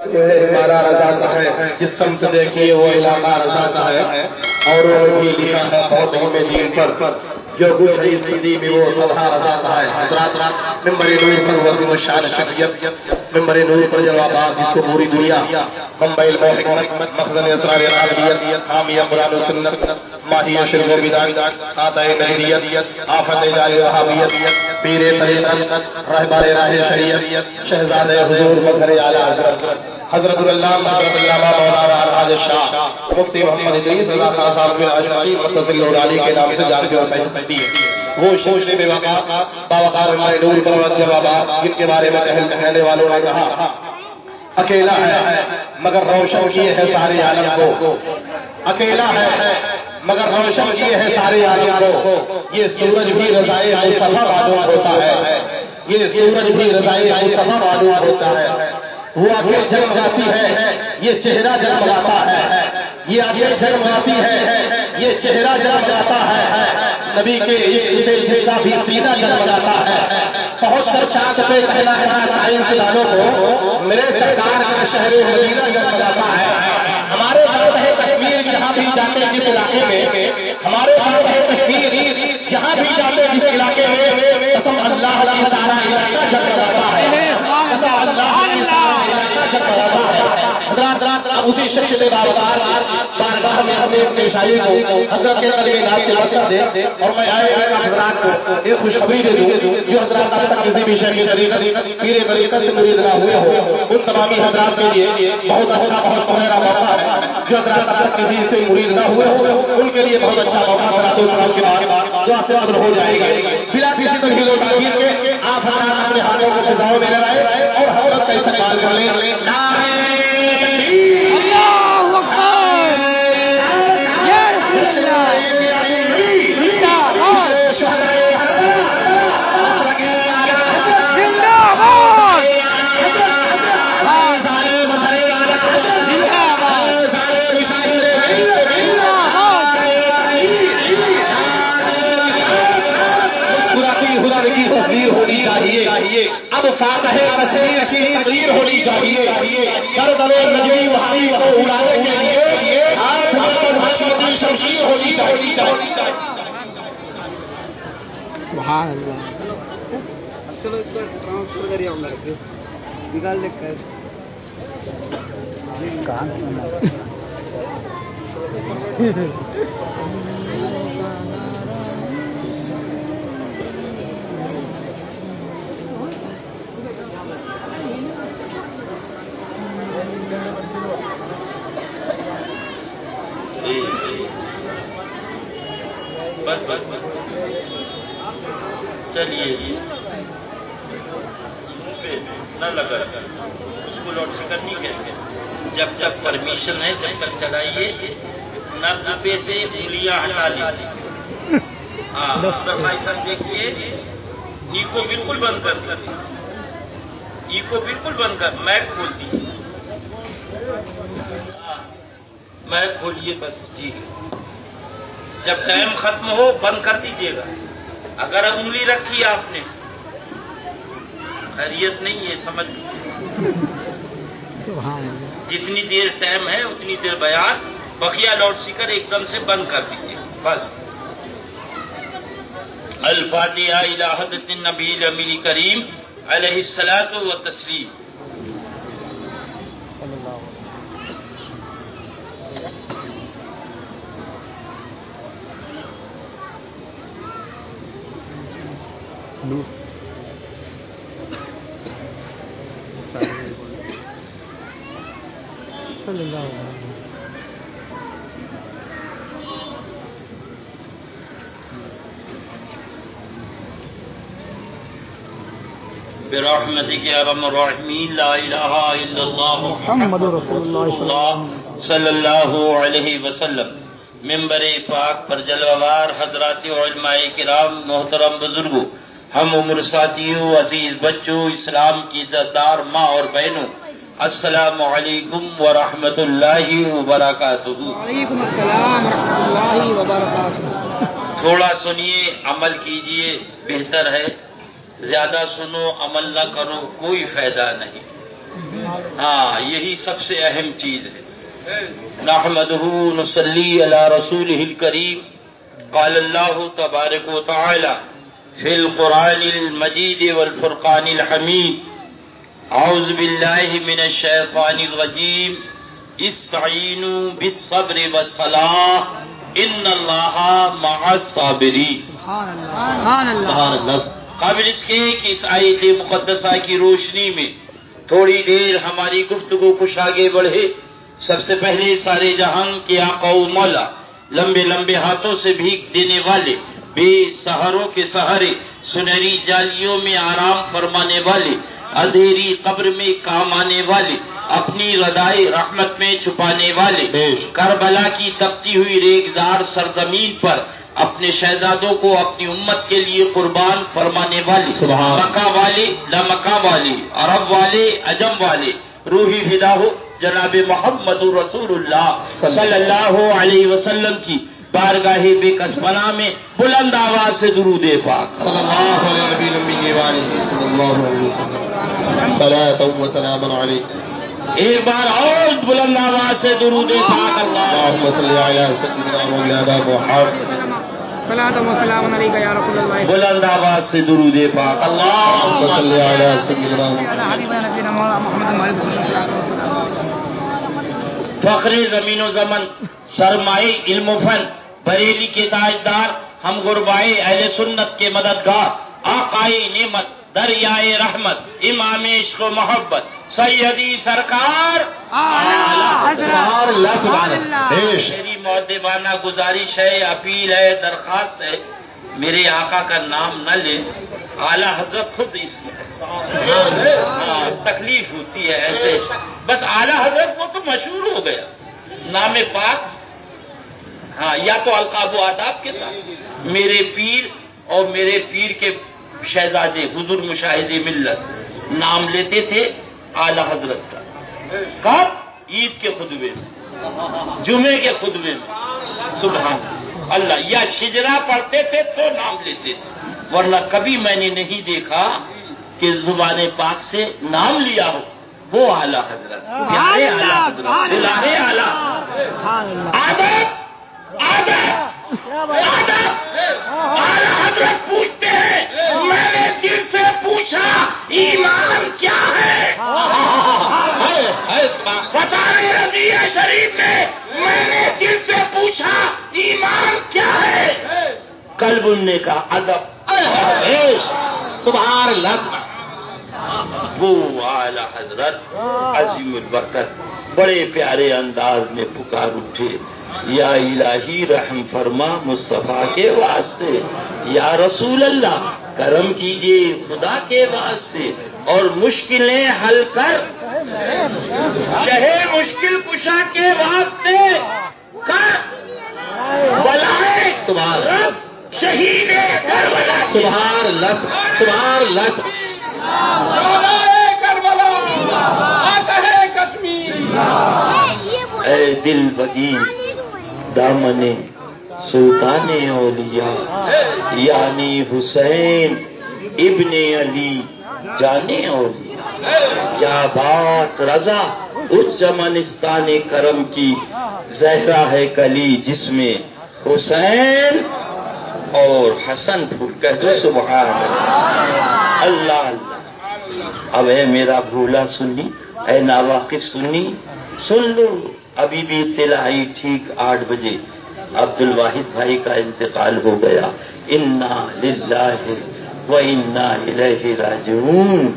ہمارا رضا کا ہے، جس سمت دیکھیے وہ علاقہ رضا کا ہے، اور وہ بھی لکھا ہے بہت ہی میں دین پر جو کچھ ہے اس صدی میں وہ سبھا رضا کا ہے۔ حضرات ممبر نور پر وزن و شان شخصیت، ممبر نور پر جوابات جس کو پوری دنیا ممبئی حکمت مخزن اسرار عالمیت حامی قرآن و سنت ماہی شرک و بدعت قاطع تحریت آفت جاری وہابیت پیر طریقت رہبر راہ شریعت شہزادہ حضور مظہر اعلی حضرت علامہ مولانا الحاج شاہ مفتی محمد ادریس رضا خان صاحب اشعری متصل علی کے نام سے جانتے ہوتے ہیں۔ وہ شمس بے وقار باوقار نور پر جوابات جن کے بارے میں کہنے والوں نے کہا اکیلا ہے مگر روشن کیے ہے سارے عالم کو، اکیلا ہے مگر روشن کیے ہے سارے عالم کو، یہ سورج بھی رضائے مصطفیٰ معلوم ہوتا ہے، یہ سورج بھی رضائے مصطفیٰ معلوم ہوتا ہے، وہ آنکھیں جگمگاتی ہے یہ چہرہ جگمگاتا ہے، یہ آنکھیں جگمگاتی ہے یہ چہرہ جگمگاتا ہے، نبی کے عشق سے جھکا بھی سینہ جگمگاتا ہے، پہنچ کر چاند پہ کہنا ہے سائنسدانوں کو میرے سرکار کا شہر مدینہ جگمگاتا ہے۔ ہمارے گھر ہے کشمیر جہاں بھی جاتے جس علاقے میں، ہمارے گھر ہے کشمیر جہاں بھی جاتے جس علاقے میں قسم اللہ کی سارا علاقہ جگمگاتا ہے، قسم اللہ کی سارا علاقہ جگمگاتا ہے۔ حضرات اسی شخص سے بارگاہ میں اپنے شاعری کو حضرت کے قلب ناز سے وصل دے، اور میں آئے حضرات کو ایک خوشخبری دے دوں جو حضرات اب تک کسی بھی شیخ طریقت پیر طریقت سے مرید نہ ہوئے ہو، ان تمامی حضرات کے لیے بہت اچھا بہت سنہرا موقع ہے۔ جو حضرات اب تک کسی سے مرید نہ ہوئے ہو ان کے لیے بہت اچھا موقع ہے، تو سال کے بعد دعا سے قبول ہو جائے گا بلا کسی تبدیل و تغییر کے۔ آپ حضرات اپنے ہاتھوں کو فضاؤں میں لگائے اور حضرت کا استقبال کر لیں۔ اب فاتح تشریح کی تقریر ہونی چاہیے، در در نجوی وہابی کو اڑانے کے لیے ہاتھ میں حشمتی شمشیر ہونی چاہیے۔ سبحان اللہ۔ چلو اس کو ٹرانسفر کریے ہم لوگ نکال دے کر چلیے نہ لگا اس کو لاؤڈ اسپیکر نہیں کہتے، جب تک پرمیشن ہے جب تک چلائیے، نبض پہ سے انگلیاں ہٹا لیجیے۔ ہاں بھائی صاحب دیکھیے، ای کو بالکل بند کر دیجیے، ای کو بالکل بند کر، میک کھول دیجیے، میک کھولیے بس جی۔ جب ٹائم ختم ہو بند کر دیجیے گا۔ اگر انگلی رکھی آپ نے خیریت نہیں ہے، سمجھ لیجیے۔ جتنی دیر ٹائم ہے اتنی دیر بیان، بقیہ لاؤڈ اسپیکر ایک دم سے بند کر دیجیے بس۔ الفاتحہ الی حضرت النبی الامین کریم علیہ الصلاۃ والتسلیم۔ برحمتک یا ارحم الراحمین، لا الہ الا اللہ محمد رسول اللہ صلی اللہ علیہ وسلم۔ ممبر پاک پر جلوہ حضرات علماء کرام، محترم بزرگوں، ہم عمر ساتھیوں، عزیز بچوں، اسلام کی عزتدار ماں اور بہنوں، السلام علیکم ورحمۃ اللہ وبرکاتہ۔ وعلیکم السلام ورحمۃ اللہ وبرکاتہ۔ تھوڑا سنیے، عمل کیجئے، بہتر ہے۔ زیادہ سنو عمل نہ کرو، کوئی فائدہ نہیں۔ ہاں یہی سب سے اہم چیز ہے. نحمدہ نصلی علی رسولہ الکریم. قال اللہ تبارک و تعالی فی القرآن المجید والفرقان الحمید. اعوذ باللہ من الشیطان الرجیم. استعینوا بالصبر والصلاۃ ان اللہ مع الصابرین. سبحان اللہ. قابل اس کے کہ اس آیت مقدسہ کی روشنی میں تھوڑی دیر ہماری گفتگو کچھ آگے بڑھے. سب سے پہلے سارے جہان کے آقا و مولا، لمبے لمبے ہاتھوں سے بھیک دینے والے، بے سہاروں کے سہارے، سنہری جالیوں میں آرام فرمانے والے، اندھیری قبر میں کام آنے والے، اپنی ردائے رحمت میں چھپانے والے، کربلا کی تپتی ہوئی ریگزار سرزمین پر اپنے شہزادوں کو اپنی امت کے لیے قربان فرمانے والے، مکہ والے لامکہ والے، عرب والے عجم والے، روحی فدا ہو جناب محمد رسول اللہ صلی اللہ علیہ وسلم کی بارگاہ بے کس پناہ میں بلند آواز سے درود پاک صلی اللہ علیہ نبی الامی وآلہ صلی اللہ علیہ وسلم صلاۃ و سلام علیہ. ایک بار اور بلند آواز سے درود پاک. اللہم صلی علی سیدنا مولانا محمد. صلاۃ و سلام علیک یا رسول اللہ. بلند آواز سے درود پاک. اللہم صلی علی سیدنا فخر زمین و زمن، سرمائے علم و فن، بریلی کے تاجدار، ہم غربائے اہل سنت کے مددگار، آقائے نعمت، دریائے رحمت، امام عشق و محبت، سیدی سرکار سبحان اللہ سبحان اللہ. میری مؤدبانہ گزارش ہے، اپیل ہے، درخواست ہے، میرے آقا کا نام نہ لیں. اعلیٰ حضرت خود اس میں تکلیف ہوتی ہے ایسے. بس اعلیٰ حضرت وہ تو مشہور ہو گیا، نام پاک. ہاں یا تو القاب و آداب کے ساتھ میرے پیر اور میرے پیر کے شہزادے حضور مشاہد ملت نام لیتے تھے اعلیٰ حضرت کا. کب؟ عید کے خطبے میں، جمعے کے خطبے میں. سبحان اللہ. یا شجرا پڑھتے تھے تو نام لیتے تھے، ورنہ کبھی میں نے نہیں دیکھا کہ زبان پاک سے نام لیا ہو. وہ اعلیٰ حضرت، پیارے اعلیٰ حضرت، دلارے اعلیٰ. آداب اعلیٰ حضرت پوچھتے ہیں، میں نے دل سے پوچھا ایمان کیا ہے؟ فتح رضیہ شریف میں نے دل سے پوچھا ایمان کیا ہے؟ قلب نے کہا ادب. سبحان اللہ. وہ اعلیٰ حضرت عظیم البرکت بڑے پیارے انداز میں پکار اٹھے، یا الہی رحم فرما مصطفیٰ کے واسطے، یا رسول اللہ کرم کیجئے خدا کے واسطے، اور مشکلیں حل کر شہے مشکل کشا کے واسطے کر بلائے سبحان شہید کربلا. سبحان اللہ سبحان اللہ. اے دل بگی دامن سلطان اولیاء، یعنی حسین ابن علی جانے اولیاء، یا بات رضا اس چمنستان کرم کی زہرا ہے کلی، جس میں حسین اور حسن پھول. کہہ دو سبحان اللہ. اللہ اللہ. اب اے میرا بھولا سنی، اے ناواقف سنی، سن لو. ابھی بھی اطلاع آئی ٹھیک 8 بجے عبد الواحد بھائی کا انتقال ہو گیا. انا للہ و انا الیہ راجعون.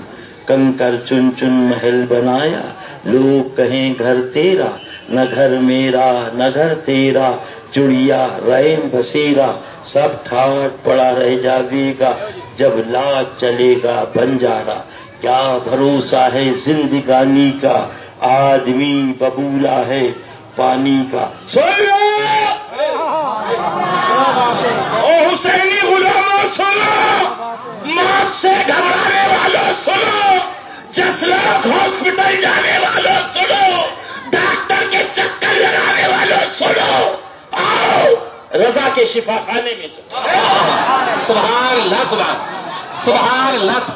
کنکر چن چن محل بنایا، لوگ کہیں گھر تیرا، نہ گھر میرا نہ گھر تیرا. چڑیا رین بسیرا سب ٹھاٹ پڑا رہ جاوے گا، جب لاج چلے گا بنجارا. کیا بھروسہ ہے زندگانی کا، آدمی ببولا ہے پانی کا. سنو او حسینی غلاموں، سنو موت سے گھبرانے والوں، سنو جسلوک ہاسپٹل جانے والوں، سنو ڈاکٹر کے چکر لگانے والوں، سنو آؤ رضا کے شفا خانے میں. سبحان اللہ سبحان اللہ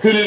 3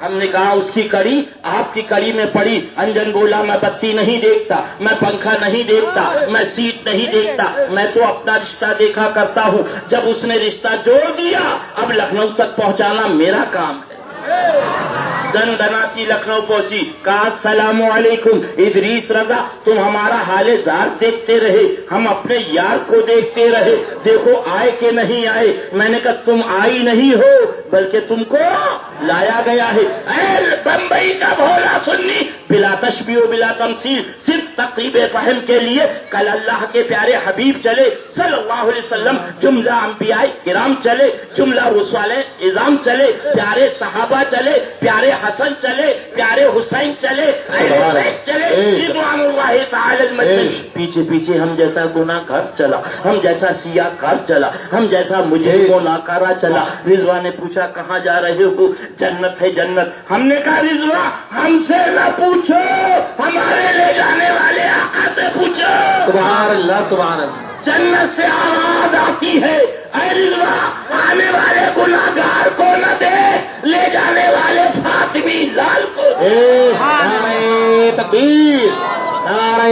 ہم نے کہا اس کی کڑی آپ کی کڑی میں پڑی. انجن بولا میں بتی نہیں دیکھتا, میں پنکھا نہیں دیکھتا, میں سیٹ نہیں دیکھتا, میں تو اپنا رشتہ دیکھا کرتا ہوں. جب اس نے رشتہ جوڑ دیا اب لکھنؤ تک پہنچانا میرا کام ہے. دن دناتی لکھنؤ پہنچی, کہا السلام علیکم ادریس رضا, تم ہمارا حال زار دیکھتے رہے, ہم اپنے یار کو دیکھتے رہے, دیکھو آئے کہ نہیں آئے. میں نے کہا تم آئی نہیں ہو بلکہ تم کو لایا گیا ہے. اے بمبئی کا بھولا سنی, بلا تشبیہ و بلا تمثیل, صرف تقریب فہم کے لیے کل اللہ کے پیارے حبیب چلے صلی اللہ علیہ وسلم, جملہ انبیاء کرام چلے, جملہ رسول اعظام چلے, پیارے صحابہ چلے, پیارے حسن چلے, پیارے حسین چلے, چلے رضوان اللہ تعالی المجید. پیچھے پیچھے ہم جیسا گناہ گار چلا, ہم جیسا سیاہ کار چلا, ہم جیسا مجھے کو ناکارا چلا. رضوان نے پوچھا کہاں جا رہے ہو؟ جنت ہے جنت. ہم نے کہا رضوان ہم سے نہ پوچھو, ہمارے لے جانے والے آقا سے پوچھو. سبحان اللہ سبحان اللہ. جنت سے آواز آتی ہے, اے رضوان آنے والے گناہگار کو نہ دے, لے جانے والے فاطمی لال کو. نعرہ تکبیر, نعرہ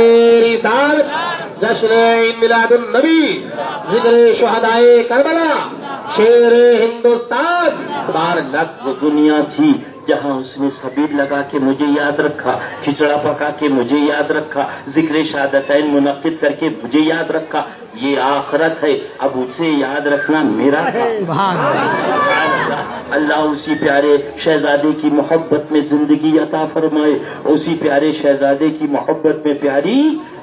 رسالت, جشن عید میلاد النبی, ذکر شہدائے کربلا, شیر ہندوستان. سبحان اللہ. وہ دنیا تھی جہاں اس نے سبیل لگا کے مجھے یاد رکھا, کھچڑا پکا کے مجھے یاد رکھا, ذکر شہادتین منعقد کر کے مجھے یاد رکھا. یہ آخرت ہے, اب اسے یاد رکھنا میرا کام. اللہ اسی پیارے شہزادے کی محبت میں زندگی عطا فرمائے, اسی پیارے شہزادے کی محبت میں پیاری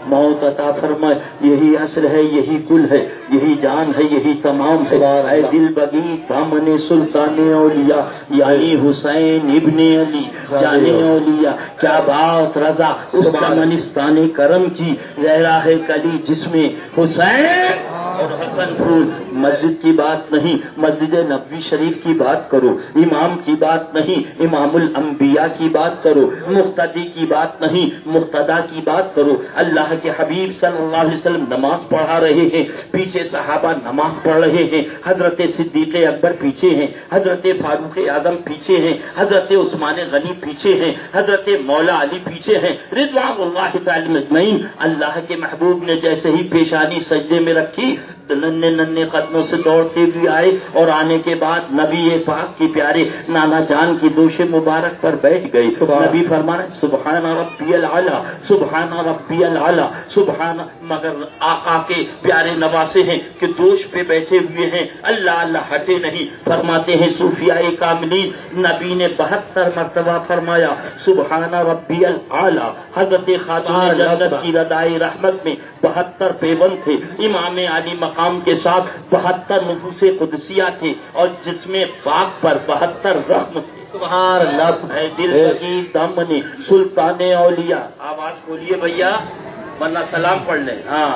موت عطا فرمائے. یہی اصل ہے, یہی کل ہے, یہی جان ہے, یہی تمام ہے. اے دل بگی دامن سلطان اولیاء یعنی حسین ابن علی جان اولیاء, کیا بات رضا اس چمنستان کرم کی, لہرا ہے کلی جس میں حسین اور حسن پھول. مسجد کی بات نہیں, مسجد نبوی شریف کی بات کرو. امام کی بات نہیں, امام الانبیاء کی بات کرو. مقتدی کی بات نہیں, مقتدا کی بات کرو. اللہ کے حبیب صلی اللہ علیہ وسلم نماز پڑھا رہے ہیں, پیچھے صحابہ نماز پڑھ رہے ہیں. حضرت صدیق اکبر پیچھے ہیں, حضرت فاروق اعظم پیچھے ہیں, حضرت عثمان غنی پیچھے ہیں, حضرت مولا علی پیچھے ہیں, رضوان اللہ تعالی اجمعین. اللہ کے محبوب نے جیسے ہی پیشانی سجدے میں رکھی, ننے ننے قدموں سے دوڑتے ہوئے آئے, اور آنے کے بعد نبی پاک کی پیارے نانا جان کی دوش مبارک پر بیٹھ گئے. نبی فرمانا سبحان ربی العلی, سبحان ربی العلی, سبحان. مگر آقا کے پیارے نواسے ہیں کہ دوش پہ بیٹھے ہوئے ہیں, اللہ اللہ ہٹے نہیں. فرماتے ہیں صوفیاء کاملین, نبی نے 72 مرتبہ فرمایا سبحان ربی العلی. حضرت خاتون جنت کی ردائے رحمت میں 72 پیوند تھے. امام علی مقام کے ساتھ 72 نفوس قدسیہ تھے, اور جسم پاک پر 72 زخم تھے. سبحان اللہ. اے دل کی دمن سلطان اولیاء. آواز کھولیے بھیا ورنہ سلام پڑھ لیں. ہاں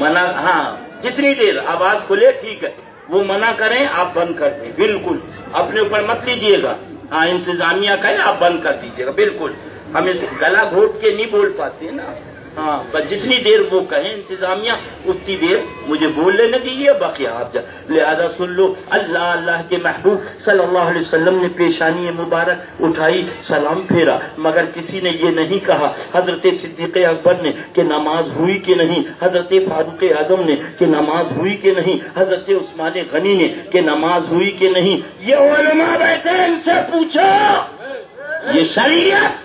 منع, ہاں جتنی دیر آواز کھلے ٹھیک ہے, وہ منع کریں آپ بند کر دیں, بالکل اپنے اوپر مت لیجیے گا. ہاں انتظامیہ کہیں آپ بند کر دیجیے گا, بالکل. ہم اس گلا گھوٹ کے نہیں بول پاتے نا. ہاں بس جتنی دیر وہ کہیں انتظامیہ اتنی دیر مجھے بول لینے دیجیے, باقی آپ جا. لہذا سن لو, اللہ اللہ کے محبوب صلی اللہ علیہ وسلم نے پیشانی مبارک اٹھائی, سلام پھیرا, مگر کسی نے یہ نہیں کہا حضرت صدیق اکبر نے کہ نماز ہوئی کہ نہیں, حضرت فاروق اعظم نے کہ نماز ہوئی کہ نہیں, حضرت عثمان غنی نے کہ نماز ہوئی کہ نہیں. یہ علماء بیٹھے, ان سے پوچھو. یہ شریعت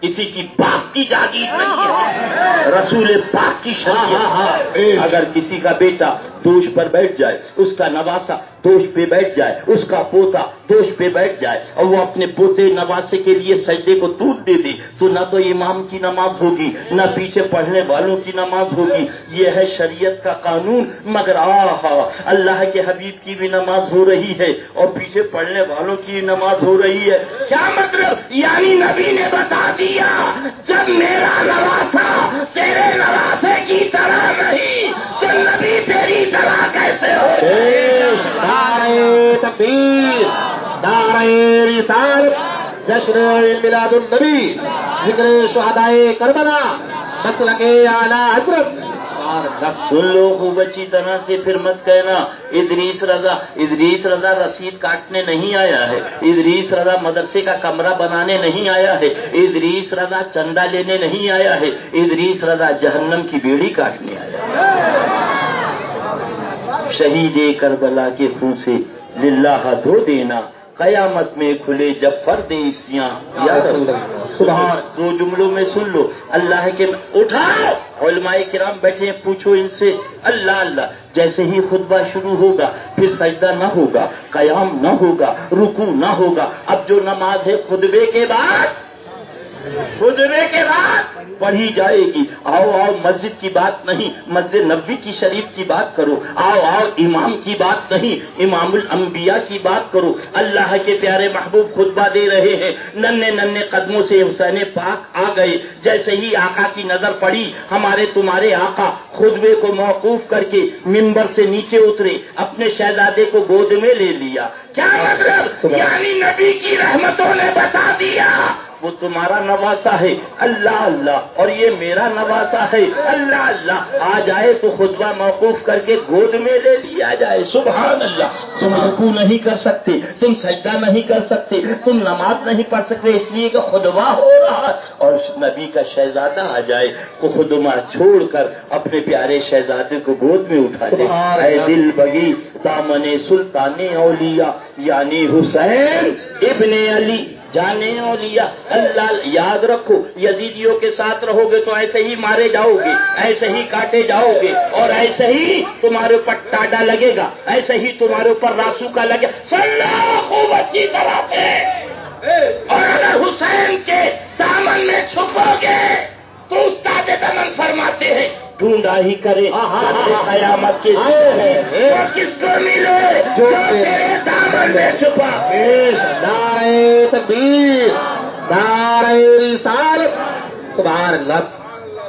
کسی کی پاک کی جاگیر نہیں ہے, رسول پاک کی شریعت. اگر کسی کا بیٹا دوش پر بیٹھ جائے, اس کا نواسا دوش پہ بیٹھ جائے, اس کا پوتا دوش پہ بیٹھ جائے, اور وہ اپنے پوتے نواسے کے لیے سجدے کو ٹوٹ دے دے, تو نہ تو امام کی نماز ہوگی, نہ پیچھے پڑھنے والوں کی نماز ہوگی. یہ ہے شریعت کا قانون. مگر اللہ کے حبیب کی بھی نماز ہو رہی ہے, اور پیچھے پڑھنے والوں کی نماز ہو رہی ہے. کیا مطلب؟ یعنی نبی نے بتا دیا جب میرا نواسا تیرے نواسے کی طرح نہیں, تو نبی تیری طرح کیسے ہو؟ نعرہ تکبیر, نعرہ رسالت, جشن میلاد النبی, ذکر شہدائے کربلا, مسلک اعلی حضرت سن لو خوب اچھی طرح سے، پھر مت کہنا ادریس رضا رسید کاٹنے نہیں آیا ہے، ادریس رضا مدرسے کا کمرہ بنانے نہیں آیا ہے، ادریس رضا چندہ لینے نہیں آیا ہے، ادریس رضا جہنم کی بیڑی کاٹنے آیا ہے۔ شہید کربلا کے خون سے للہ دھو دینا، قیامت میں کھلے جب فرد عیسیاں۔ سبحان، دو جملوں میں سن لو، اللہ کے اٹھاؤ، علماء کرام بیٹھے ہیں، پوچھو ان سے، اللہ اللہ، جیسے ہی خطبہ شروع ہوگا پھر سجدہ نہ ہوگا، قیام نہ ہوگا، رکوع نہ ہوگا۔ اب جو نماز ہے خطبے کے بعد پڑھی جائے گی، آؤ مسجد کی بات نہیں، مسجد نبوی کی شریف کی بات کرو، آؤ امام کی بات نہیں، امام الانبیاء کی بات کرو۔ اللہ کے پیارے محبوب خطبہ دے رہے ہیں، ننھے قدموں سے حسین پاک آ گئے، جیسے ہی آقا کی نظر پڑی، ہمارے تمہارے آقا خطبے کو موقوف کر کے ممبر سے نیچے اترے، اپنے شہزادے کو گود میں لے لیا۔ کیا مطلب؟ یعنی نبی کی رحمتوں نے بتا دیا وہ تمہارا نواسا ہے، اللہ اللہ، اور یہ میرا نواسا ہے، اللہ اللہ۔ آ جائے تو خطبہ موقوف کر کے گود میں لے لیا جائے، سبحان اللہ۔ تم رکوع نہیں کر سکتے، تم سجدہ نہیں کر سکتے، تم نماز نہیں پڑھ سکتے، اس لیے کہ خطبہ ہو رہا ہے، اور نبی کا شہزادہ آ جائے تو خطبہ چھوڑ کر اپنے پیارے شہزادے کو گود میں اٹھا دے۔ اے دل بگی دامن سلطان اولیاء یعنی حسین ابن علی جانے اولیاء، اللہ یاد رکھو، یزیدیوں کے ساتھ رہو گے تو ایسے ہی مارے جاؤ گے، ایسے ہی کاٹے جاؤ گے، اور ایسے ہی تمہارے اوپر ٹاڈا لگے گا، ایسے ہی تمہارے اوپر راسو کا لگے، صلاح خوب اچھی طرح سے۔ اور اگر حسین کے دامن میں چھپو گے تو استاد دمن فرماتے ہیں ڈھونڈا ہی کرے قیامت کے وہ کس کو ملے جو تیرے دامن میں چھپا۔ نعرہ تکبیر، نعرہ رسالت، سبحان اللہ،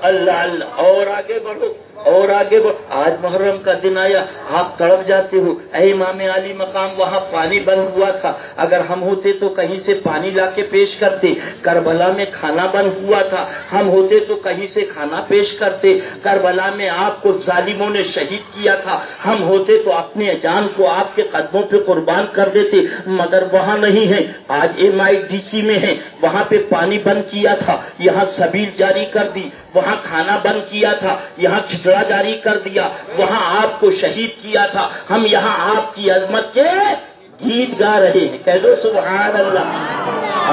اللہ اللہ۔ اور آگے بڑھو، اور آگے بڑھو۔ آج محرم کا دن آیا، آپ تڑپ جاتے ہو، اے امام علی مقام وہاں پانی بند ہوا تھا، اگر ہم ہوتے تو کہیں سے پانی لا کے پیش کرتے۔ کربلا میں کھانا بند ہوا تھا، ہم ہوتے تو کہیں سے کھانا پیش کرتے۔ کربلا میں آپ کو ظالموں نے شہید کیا تھا، ہم ہوتے تو اپنے جان کو آپ کے قدموں پہ قربان کر دیتے، مگر وہاں نہیں ہے۔ آج MIDC میں ہے، وہاں پہ پانی بند کیا تھا، یہاں سبیل جاری کر دی، وہاں کھانا بند کیا تھا، یہاں کھچڑا جاری کر دیا، وہاں آپ کو شہید کیا تھا، ہم یہاں آپ کی عظمت کے گیت گا رہے ہیں، کہہ دو سبحان اللہ۔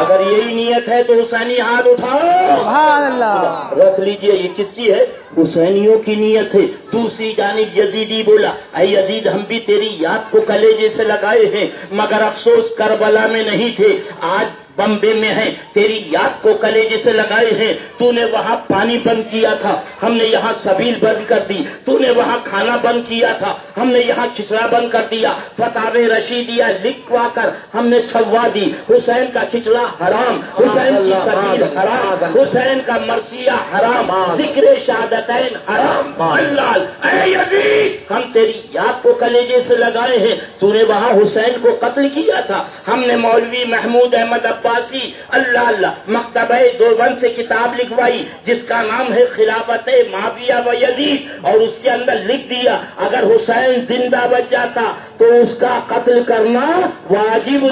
اگر یہی نیت ہے تو حسینی ہاتھ اٹھاؤ، سبحان اللہ۔ رکھ لیجئے، یہ کس کی ہے؟ حسینیوں کی نیت ہے۔ دوسری جانب یزیدی بولا، اے یزید ہم بھی تیری یاد کو کلیجے سے لگائے ہیں، مگر افسوس کربلا میں نہیں تھے، آج بمبے میں ہیں، تیری یاد کو کلیجے سے لگائے ہیں، تو نے وہاں پانی بند کیا تھا، ہم نے یہاں سبیل بند کر دی، تو نے وہاں کھانا بند کیا تھا، ہم نے یہاں کھچڑا بند کر دیا، فتاوی رشیدیہ لکھوا کر ہم نے چھوا دی، حسین کا کھچڑا حرام، حسین کی سبیل حرام، حسین کا مرثیہ حرام، ذکر شہادتین حرام۔ اللہ اے یزید ہم تیری یاد کو کلیجے سے لگائے ہیں، تو نے وہاں حسین کو قتل کیا تھا، ہم نے مولوی محمود احمد عباسی اللہ اللہ مکتبہ دیوبند سے کتاب لکھوائی جس کا نام ہے خلافت معاویہ و یزید، اور اس کے اندر لکھ دیا اگر حسین زندہ بچ جاتا تو اس کا قتل کرنا واجب۔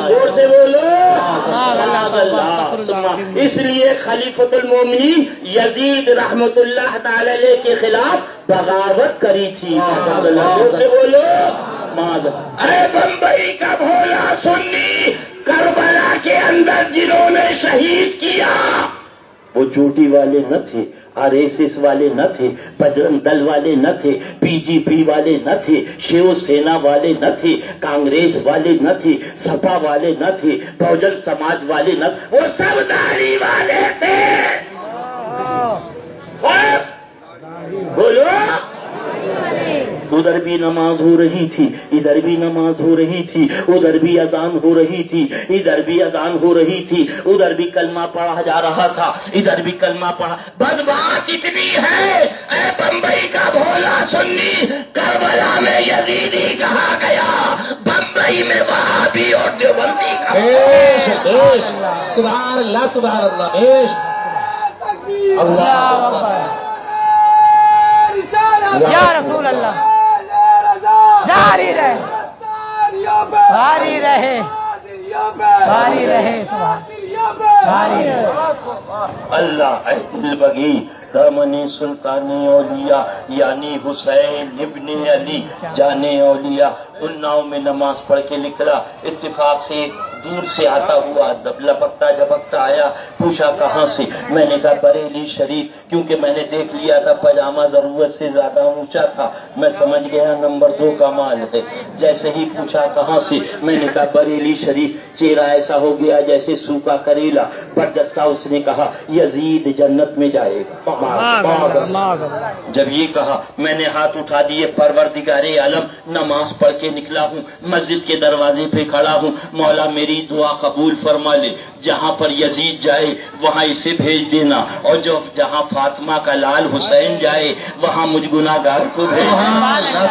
زور سے بولو، اس لیے خلیفۃ المومنین یزید رحمت اللہ تعالی علیہ کے خلاف بغاوت کری تھی۔ زور سے بولو، اے بمبئی کا بھولا سنی، کربلا کے اندر جنہوں نے شہید کیا وہ چوٹی والے نہ تھے، RSS والے نہ تھے، بجرنگ دل والے نہ تھے، BJP والے نہ تھے، شیو سینا والے نہ تھے، کانگریس والے نہ تھے، سپا والے نہ تھے، بہوجن سماج والے نہ تھے، وہ سب داڑھی والے تھے۔ بولو، ادھر بھی نماز ہو رہی تھی، ادھر بھی نماز ہو رہی تھی، ادھر بھی اذان ہو رہی تھی، ادھر بھی اذان ہو رہی تھی، ادھر بھی کلمہ پڑھا جا رہا تھا، ادھر بھی کلمہ پڑھا۔ بس بات اتنی ہے، اے بمبئی کا بھولا سنی، کربلا میں یزیدی کہا گیا، بمبئی میں وہابی اور دیوبندی کہا۔ سبحان اللہ، سبحان اللہ، اللہ جاری رہے جاری رہے اللہ اے دل بگی دامن سلطان اولیاء یعنی حسین ابن علی جانے اولیاء ان ناؤں میں نماز پڑھ کے نکلا. اتفاق سے دور سے آتا ہوا لپکتا جھپکتا آیا. پوچھا کہاں سے؟ میں نے کہا بریلی شریف، کیونکہ میں نے دیکھ لیا تھا پاجامہ ضرورت سے زیادہ اونچا تھا. میں سمجھ گیا نمبر 2 کا مال ہے. جیسے ہی پوچھا کہاں سے، میں نے کہا بریلی شریف. چہرہ ایسا ہو گیا جیسے سوکھا کریلا. برجستہ اس نے کہا یزید جنت میں جائے گا. جب یہ کہا میں نے ہاتھ اٹھا دیے. پروردگار عالم نماز پڑھ کے نکلا ہوں، مسجد کے دروازے پہ کھڑا ہوں. مولا میری دعا قبول فرما لے. جہاں پر یزید جائے وہاں اسے بھیج دینا، اور جو جہاں فاطمہ کا لال حسین جائے وہاں مجھ گناہگار کو بھیج دینا.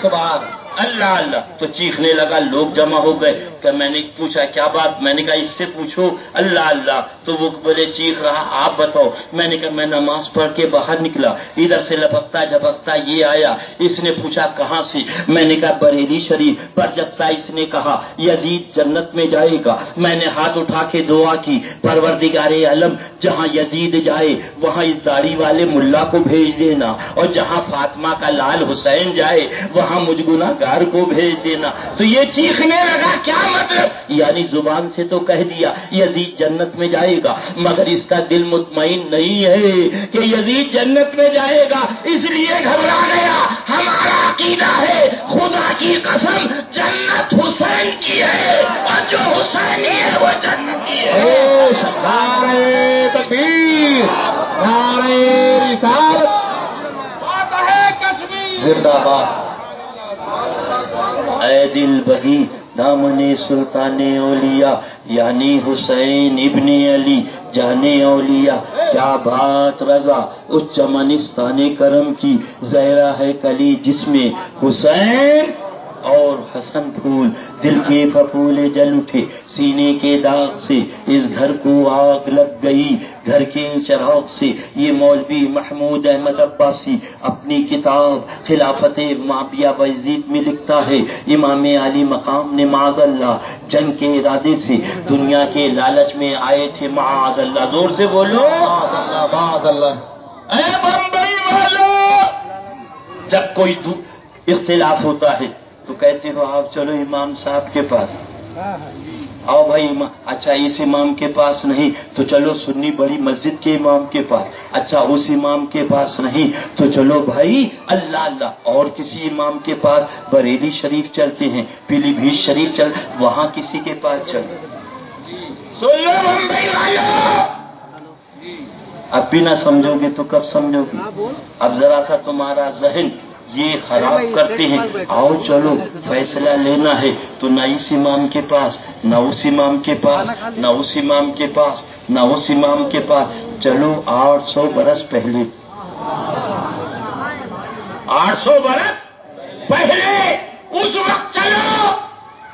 سبحان اللہ اللہ. تو چیخنے لگا. لوگ جمع ہو گئے کہ میں نے پوچھا کیا بات؟ میں نے کہا اس سے پوچھو. اللہ اللہ. تو وہ بولے چیخ رہا آپ بتاؤ. میں نے کہا میں نماز پڑھ کے باہر نکلا، ادھر سے لپکتا جھپکتا یہ آیا. اس نے پوچھا کہاں سے؟ میں نے کہا بریلی شریف. برجستہ اس نے کہا یزید جنت میں جائے گا. میں نے ہاتھ اٹھا کے دعا کی پروردگار عالم جہاں یزید جائے وہاں اس داڑھی والے ملا کو بھیج دینا، اور جہاں فاطمہ کا لال حسین جائے وہاں مجھ گناہگار کو بھیج دینا. تو یہ چیخنے لگا کیا مطلب؟ یعنی زبان سے تو کہہ دیا یزید جنت میں جائے گا، مگر اس کا دل مطمئن نہیں ہے کہ یزید جنت میں جائے گا، اس لیے گھبرا گیا. ہمارا عقیدہ ہے خدا کی قسم جنت حسین کی ہے، اور جو حسینی ہے وہ جنتی ہے. نعرہ تکبیر، نعرہ رسالت، زندہ باد. اے دل بگی دامن سلطان اولیاء یعنی حسین ابن علی جانے اولیاء. کیا بات رضا اس چمنستان کرم کی زہرا ہے کلی جس میں حسین اور حسن پھول. دل کے پھپھولے جل اٹھے سینے کے داغ سے، اس گھر کو آگ لگ گئی گھر کے چراغ سے. یہ مولوی محمود احمد عباسی اپنی کتاب خلافت معاویہ و یزید میں لکھتا ہے امام علی مقام نے معاذ اللہ جنگ کے ارادے سے دنیا کے لالچ میں آئے تھے. معاذ اللہ. زور سے بولو معاذ اللہ. اے بمبئی والو، جب کوئی اختلاف ہوتا ہے تو کہتے ہو آپ چلو امام صاحب کے پاس. آؤ بھائی اچھا اس امام کے پاس نہیں تو چلو سنی بڑی مسجد کے امام کے پاس. اچھا اس امام کے پاس نہیں تو چلو بھائی اللہ اللہ اور کسی امام کے پاس. بریلی شریف چلتے ہیں، پیلی بھیت شریف چل، وہاں کسی کے پاس چل. سن لو بمبئی والوں، اب بھی نہ سمجھو گے تو کب سمجھو گے؟ اب ذرا سا تمہارا ذہن یہ خراب کرتے ہیں. آؤ چلو فیصلہ لینا ہے تو نہ اس امام کے پاس، نہ اس امام کے پاس، نہ اس امام کے پاس، نہ اس امام کے پاس. چلو 800 برس پہلے، 800 برس پہلے اس وقت چلو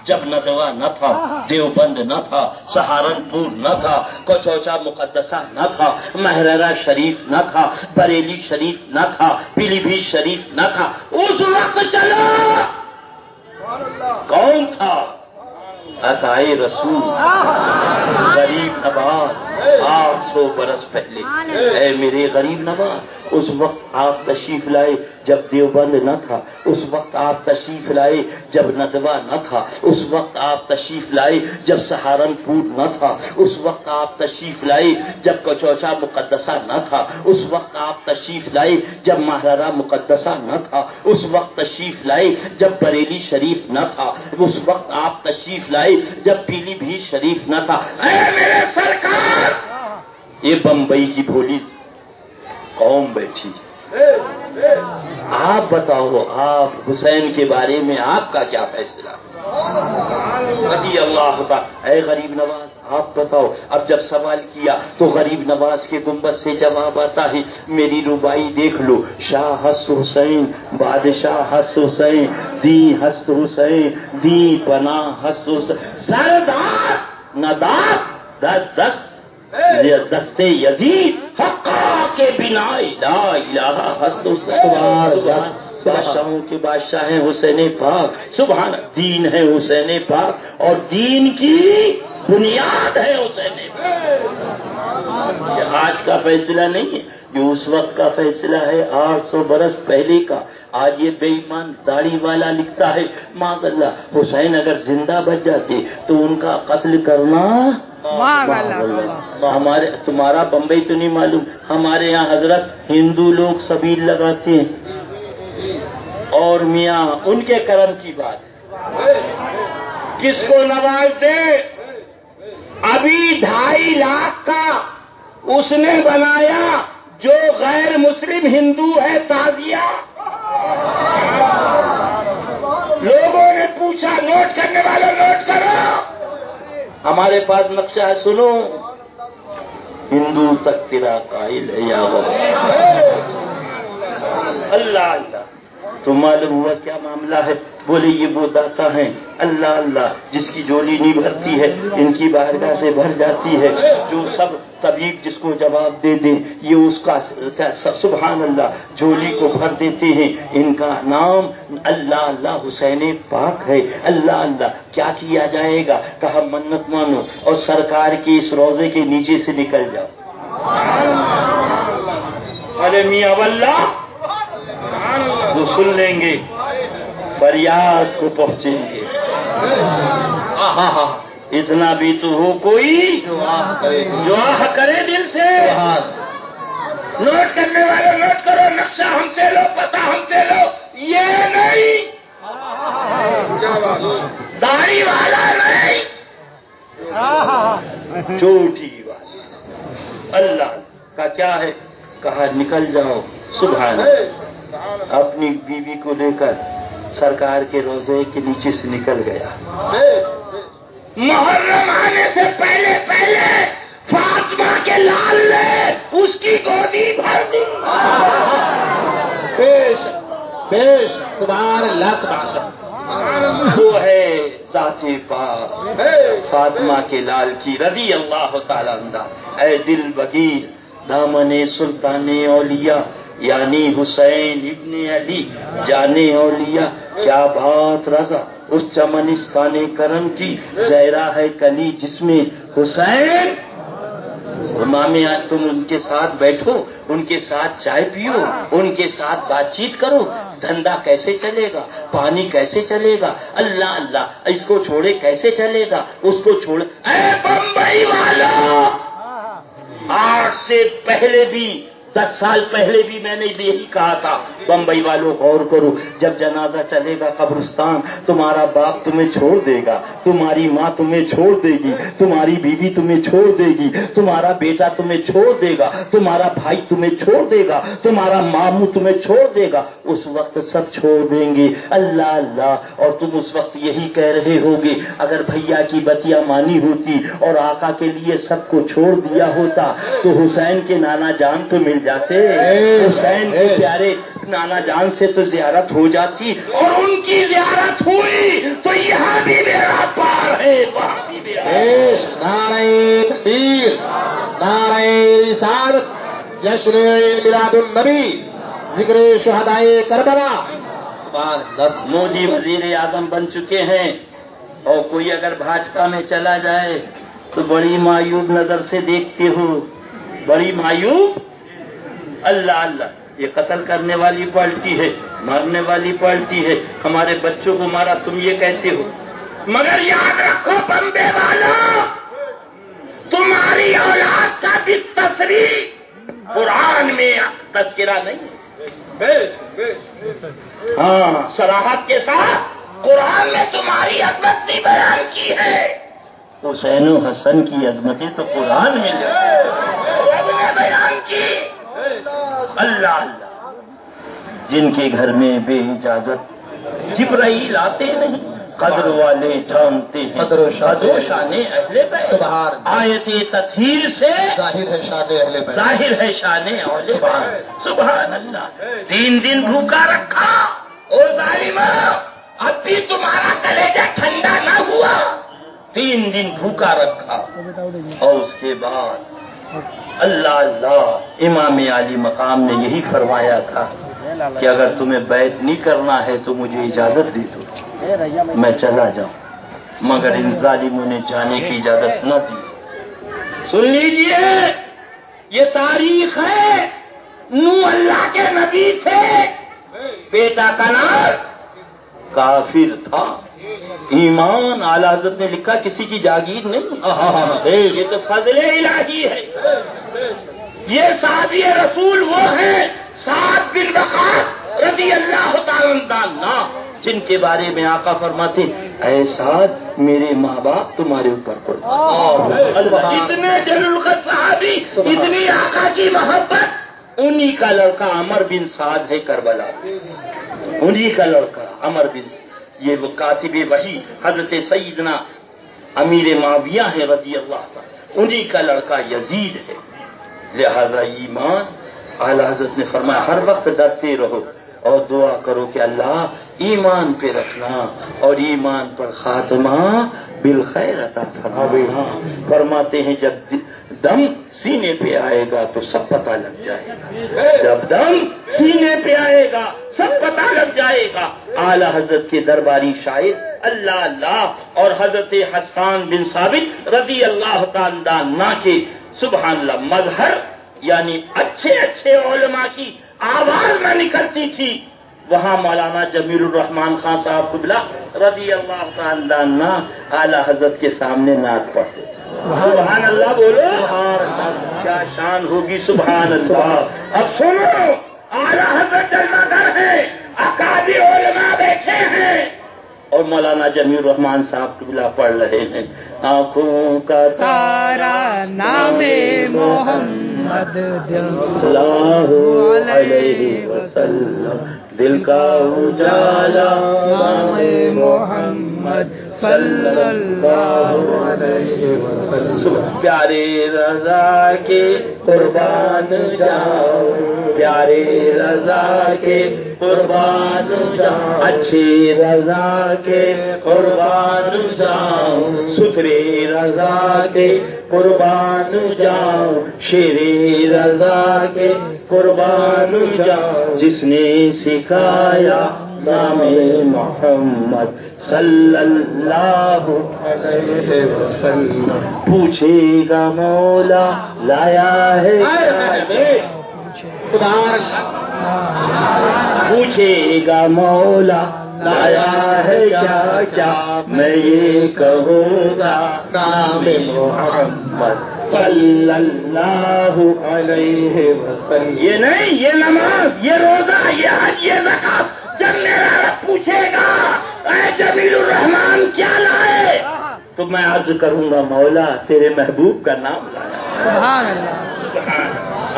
جب ندوہ نہ تھا، دیوبند نہ تھا، سہارنپور نہ تھا، کوچوچا مقدسہ نہ تھا، محررہ شریف نہ تھا، بریلی شریف نہ تھا، پیلی بھیت شریف نہ تھا. اس وقت چلو کون تھا؟ عطائے رسول غریب نواز 800 برس پہلے. اے میرے غریب نواز، اس وقت آپ تشریف لائے جب دیوبند نہ تھا، اس وقت آپ تشریف لائے جب ندوہ نہ تھا، اس وقت آپ تشریف لائے جب سہارنپور نہ تھا، اس وقت آپ تشریف لائے جب کوچوچا مقدسہ نہ تھا، اس وقت آپ تشریف لائے جب محررہ مقدسہ نہ تھا، اس وقت تشریف لائے جب بریلی شریف نہ تھا، اس وقت آپ تشریف لائے جب پیلی بھیت شریف نہ تھا. اے میرے سرکار، یہ بمبئی کی بھولی قوم بیٹھی، آپ بتاؤ آپ حسین کے بارے میں آپ کا کیا فیصلہ؟ رضی اللہ تعالی. اے غریب نواز آپ بتاؤ. اب جب سوال کیا تو غریب نواز کے گنبد سے جواب آتا ہے. میری ربائی دیکھ لو، شاہ ہست حسین، بادشاہ ہست حسین، دی ہست حسین، دی بنا ہست حسین، سردار ندار دست دستے یزید حقا کے بنا لا الہ ہست حسین. بادشاہوں کے بادشاہ ہیں حسین پاک، سبحان. دین ہے حسین پاک، اور دین کی بنیاد ہے حسین یہ آج کا فیصلہ نہیں ہے، یہ اس وقت کا فیصلہ ہے 800 برس پہلے کا۔ آج یہ بے ایمان داڑھی والا لکھتا ہے معاذ اللہ حسین اگر زندہ بچ جاتے تو ان کا قتل کرنا ہمارے تمہارا بمبئی تو نہیں معلوم، ہمارے یہاں حضرت ہندو لوگ سبیل لگاتے ہیں اور میاں ان کے کرم کی بات کس کو نواز دے۔ ابھی 2.5 لاکھ کا اس نے بنایا جو غیر مسلم ہندو ہے تعزیہ۔ لوگوں نے پوچھا نوٹ کرنے والوں نوٹ کرو، ہمارے پاس نقشہ ہے سنو، ہندو تک تیرا قائل ہے یا اللہ اللہ۔ تو معلوم ہوا کیا معاملہ ہے؟ بولے یہ وہ داتا ہیں اللہ اللہ جس کی جولی نہیں بھرتی ہے ان کی بارگاہ سے بھر جاتی ہے، جو سب طبیب جس کو جواب دے دیں یہ اس کا سبحان اللہ جولی کو بھر دیتے ہیں۔ ان کا نام اللہ اللہ حسین پاک ہے۔ اللہ اللہ کیا کیا جائے گا؟ کہا منت مانو اور سرکار کی اس روزے کے نیچے سے نکل جاؤ۔ ارے میاں واللہ وہ سن لیں گے، فریاد کو پہنچیں گے۔ اتنا بھی تو ہو کوئی جو آہ کرے دل سے۔ نوٹ کرنے والے نوٹ کرو، نقشہ ہم سے لو، پتہ ہم سے لو، یہ نہیں داڑھی والا نہیں، چوٹی والا۔ اللہ کا کیا ہے؟ کہا نکل جاؤ سبحان اللہ۔ اپنی بیوی کو لے کر سرکار کے روزے کے نیچے سے نکل گیا۔ محرم آنے سے پہلے پہلے فاطمہ کے لال نے اس کی گودی بھر دی۔ وہ ہے ذات پاک فاطمہ کے لال کی رضی اللہ تعالی عنہ۔ اے دل بگیر دامن سلطان اولیاء یعنی حسین ابن علی جانے اولیاء، کیا بات رضا اس چمنستان کرم کی، زہرا ہے کلی جس میں حسین۔ امام تم ان کے ساتھ بیٹھو، ان کے ساتھ چائے پیو، ان کے ساتھ بات چیت کرو، دھندا کیسے چلے گا، پانی کیسے چلے گا، اللہ اللہ اس کو چھوڑے کیسے چلے گا، اس کو چھوڑے۔ اے بمبئی والوں، 8 سے پہلے بھی 10 سال پہلے بھی میں نے یہی کہا تھا، بمبئی والوں غور کرو، جب جنازہ چلے گا قبرستان تمہارا باپ تمہیں چھوڑ دے گا، تمہاری ماں تمہیں چھوڑ دے گی، تمہاری بیوی تمہیں چھوڑ دے گی، تمہارا بیٹا تمہیں چھوڑ دے گا، تمہارا بھائی تمہیں چھوڑ دے گا، تمہارا ماموں تمہیں چھوڑ دے گا، اس وقت سب چھوڑ دیں گے اللہ اللہ۔ اور تم اس وقت یہی کہہ رہے ہوگے اگر بھیا کی بتیا مانی ہوتی اور آقا کے لیے سب کو چھوڑ دیا ہوتا تو حسین کے نانا جان تو مل جاتے، حسین کے پیارے نانا جان سے تو زیارت ہو جاتی، اور ان کی زیارت ہوئی تو یہاں بھی میرا پار ہے وہاں بھی میرا۔ نعرہ تکبیر، نعرہ رسالت، جشن میلاد النبی، ذکر شہدائے کربلا۔ مودی وزیر اعظم بن چکے ہیں اور کوئی اگر بھاجپا میں چلا جائے تو بڑی معیوب نظر سے دیکھتے ہو، بڑی معیوب۔ اللہ اللہ یہ قتل کرنے والی پارٹی ہے، مارنے والی پارٹی ہے، ہمارے بچوں کو مارا تم یہ کہتے ہو، مگر یاد رکھو بمبے والوں تمہاری اولاد کا بھی تصریح قرآن میں تذکرہ نہیں ہے۔ ہاں صراحت کے ساتھ قرآن نے تمہاری عظمت بھی بیان کی ہے، حسین و حسن کی عظمتیں تو قرآن میں رب نے بیان کی۔ اللہ اللہ جن کے گھر میں بے اجازت جبرائیل آتے نہیں، قدر والے جانتے ہیں، قدر و شان اہل بیت، آیت تطہیر سے ظاہر ہے شان اہل بیت، ظاہر ہے شان اہل بیت۔ سبحان اللہ 3 دن بھوکا رکھا، او ظالموں اب بھی تمہارا کلیجہ ٹھنڈا نہ ہوا، 3 دن بھوکا رکھا، اور اس کے بعد اللہ اللہ امام عالی مقام نے یہی فرمایا تھا کہ اگر تمہیں بیعت نہیں کرنا ہے تو مجھے اجازت دے دو میں چلا جاؤں۔ مگر ان ظالموں نے جانے کی اجازت نہ دی۔ سن لیجئے، یہ تاریخ ہے، نوح اللہ کے نبی تھے، بیٹا کا نام کافر تھا، ایمان اعلی حضرت نے لکھا کسی کی جاگیر نہیں، یہ تو فضل الہی ہے۔ یہ صحابی رسول وہ ہیں سعد بن وقاص رضی اللہ تعالیٰ عنہ، جن کے بارے میں آقا فرماتے اے سعد میرے ماں باپ تمہارے اوپر قربان۔ اتنے جلیل القدر صحابی، اتنی آقا کی محبت، انہی کا لڑکا عمر بن سعد ہے کربلا، انہی کا لڑکا عمر بن سعد، یہ وہ کاتب وحی حضرت سیدنا امیر معاویہ ہے رضی اللہ تعالیٰ، انہی کا لڑکا یزید ہے۔ لہذا ایمان، اعلی حضرت نے فرمایا ہر وقت ڈرتے رہو اور دعا کرو کہ اللہ ایمان پہ رکھنا اور ایمان پر خاتمہ بالخیر عطا فرمانا۔ فرماتے ہیں جب دم سینے پہ آئے گا تو سب پتہ لگ جائے گا، جب دم سینے پہ آئے گا سب پتہ لگ جائے گا۔ اعلی حضرت کے درباری شاعر اللہ اللہ اور حضرت حسان بن ثابت رضی اللہ تعالیٰ عنہ کے سبحان اللہ مظہر یعنی اچھے اچھے علماء کی آواز میں نکلتی تھی، وہاں مولانا جمیل الرحمان خان صاحب قبلہ رضی اللہ تعالیٰ عنہ اعلی حضرت کے سامنے نعت پڑھتے تھے۔ سبحان اللہ بولو، کیا شان ہوگی، سبحان اللہ۔ اب سنو، اعلی حضرت جلوہ گر ہیں، اکابر علماء بیٹھے ہیں اور مولانا جمیل الرحمان صاحب قبلہ پڑھ رہے ہیں، آنکھوں کا تارا نام محمد اللہ علیہ وسلم، دل کا اجالا نام محمد صلی اللہ علیہ وسلم، پیارے رضا کے قربان جاؤ، پیارے رضا کے قربان جاؤ، اچھی رضا کے قربان جاؤ، ستھرے رضا کے قربان جاؤ، شیرے رضا کے قربان جاؤ، جس نے سکھایا نام محمد صلی اللہ علیہ وسلم، پوچھے گا مولا لایا ہے پوچھے گا مولا لایا ہے کیا کیا، میں یہ کہوں گا نام محمد صلی اللہ علیہ وسلم۔ یہ نہیں، یہ نماز، یہ روزہ، یہ حج، یہ زکات، جب میرا رب پوچھے گا اے جمیل الرحمان کیا لائے تو میں عرض کروں گا مولا تیرے محبوب کا نام لایا۔ سبحان اللہ۔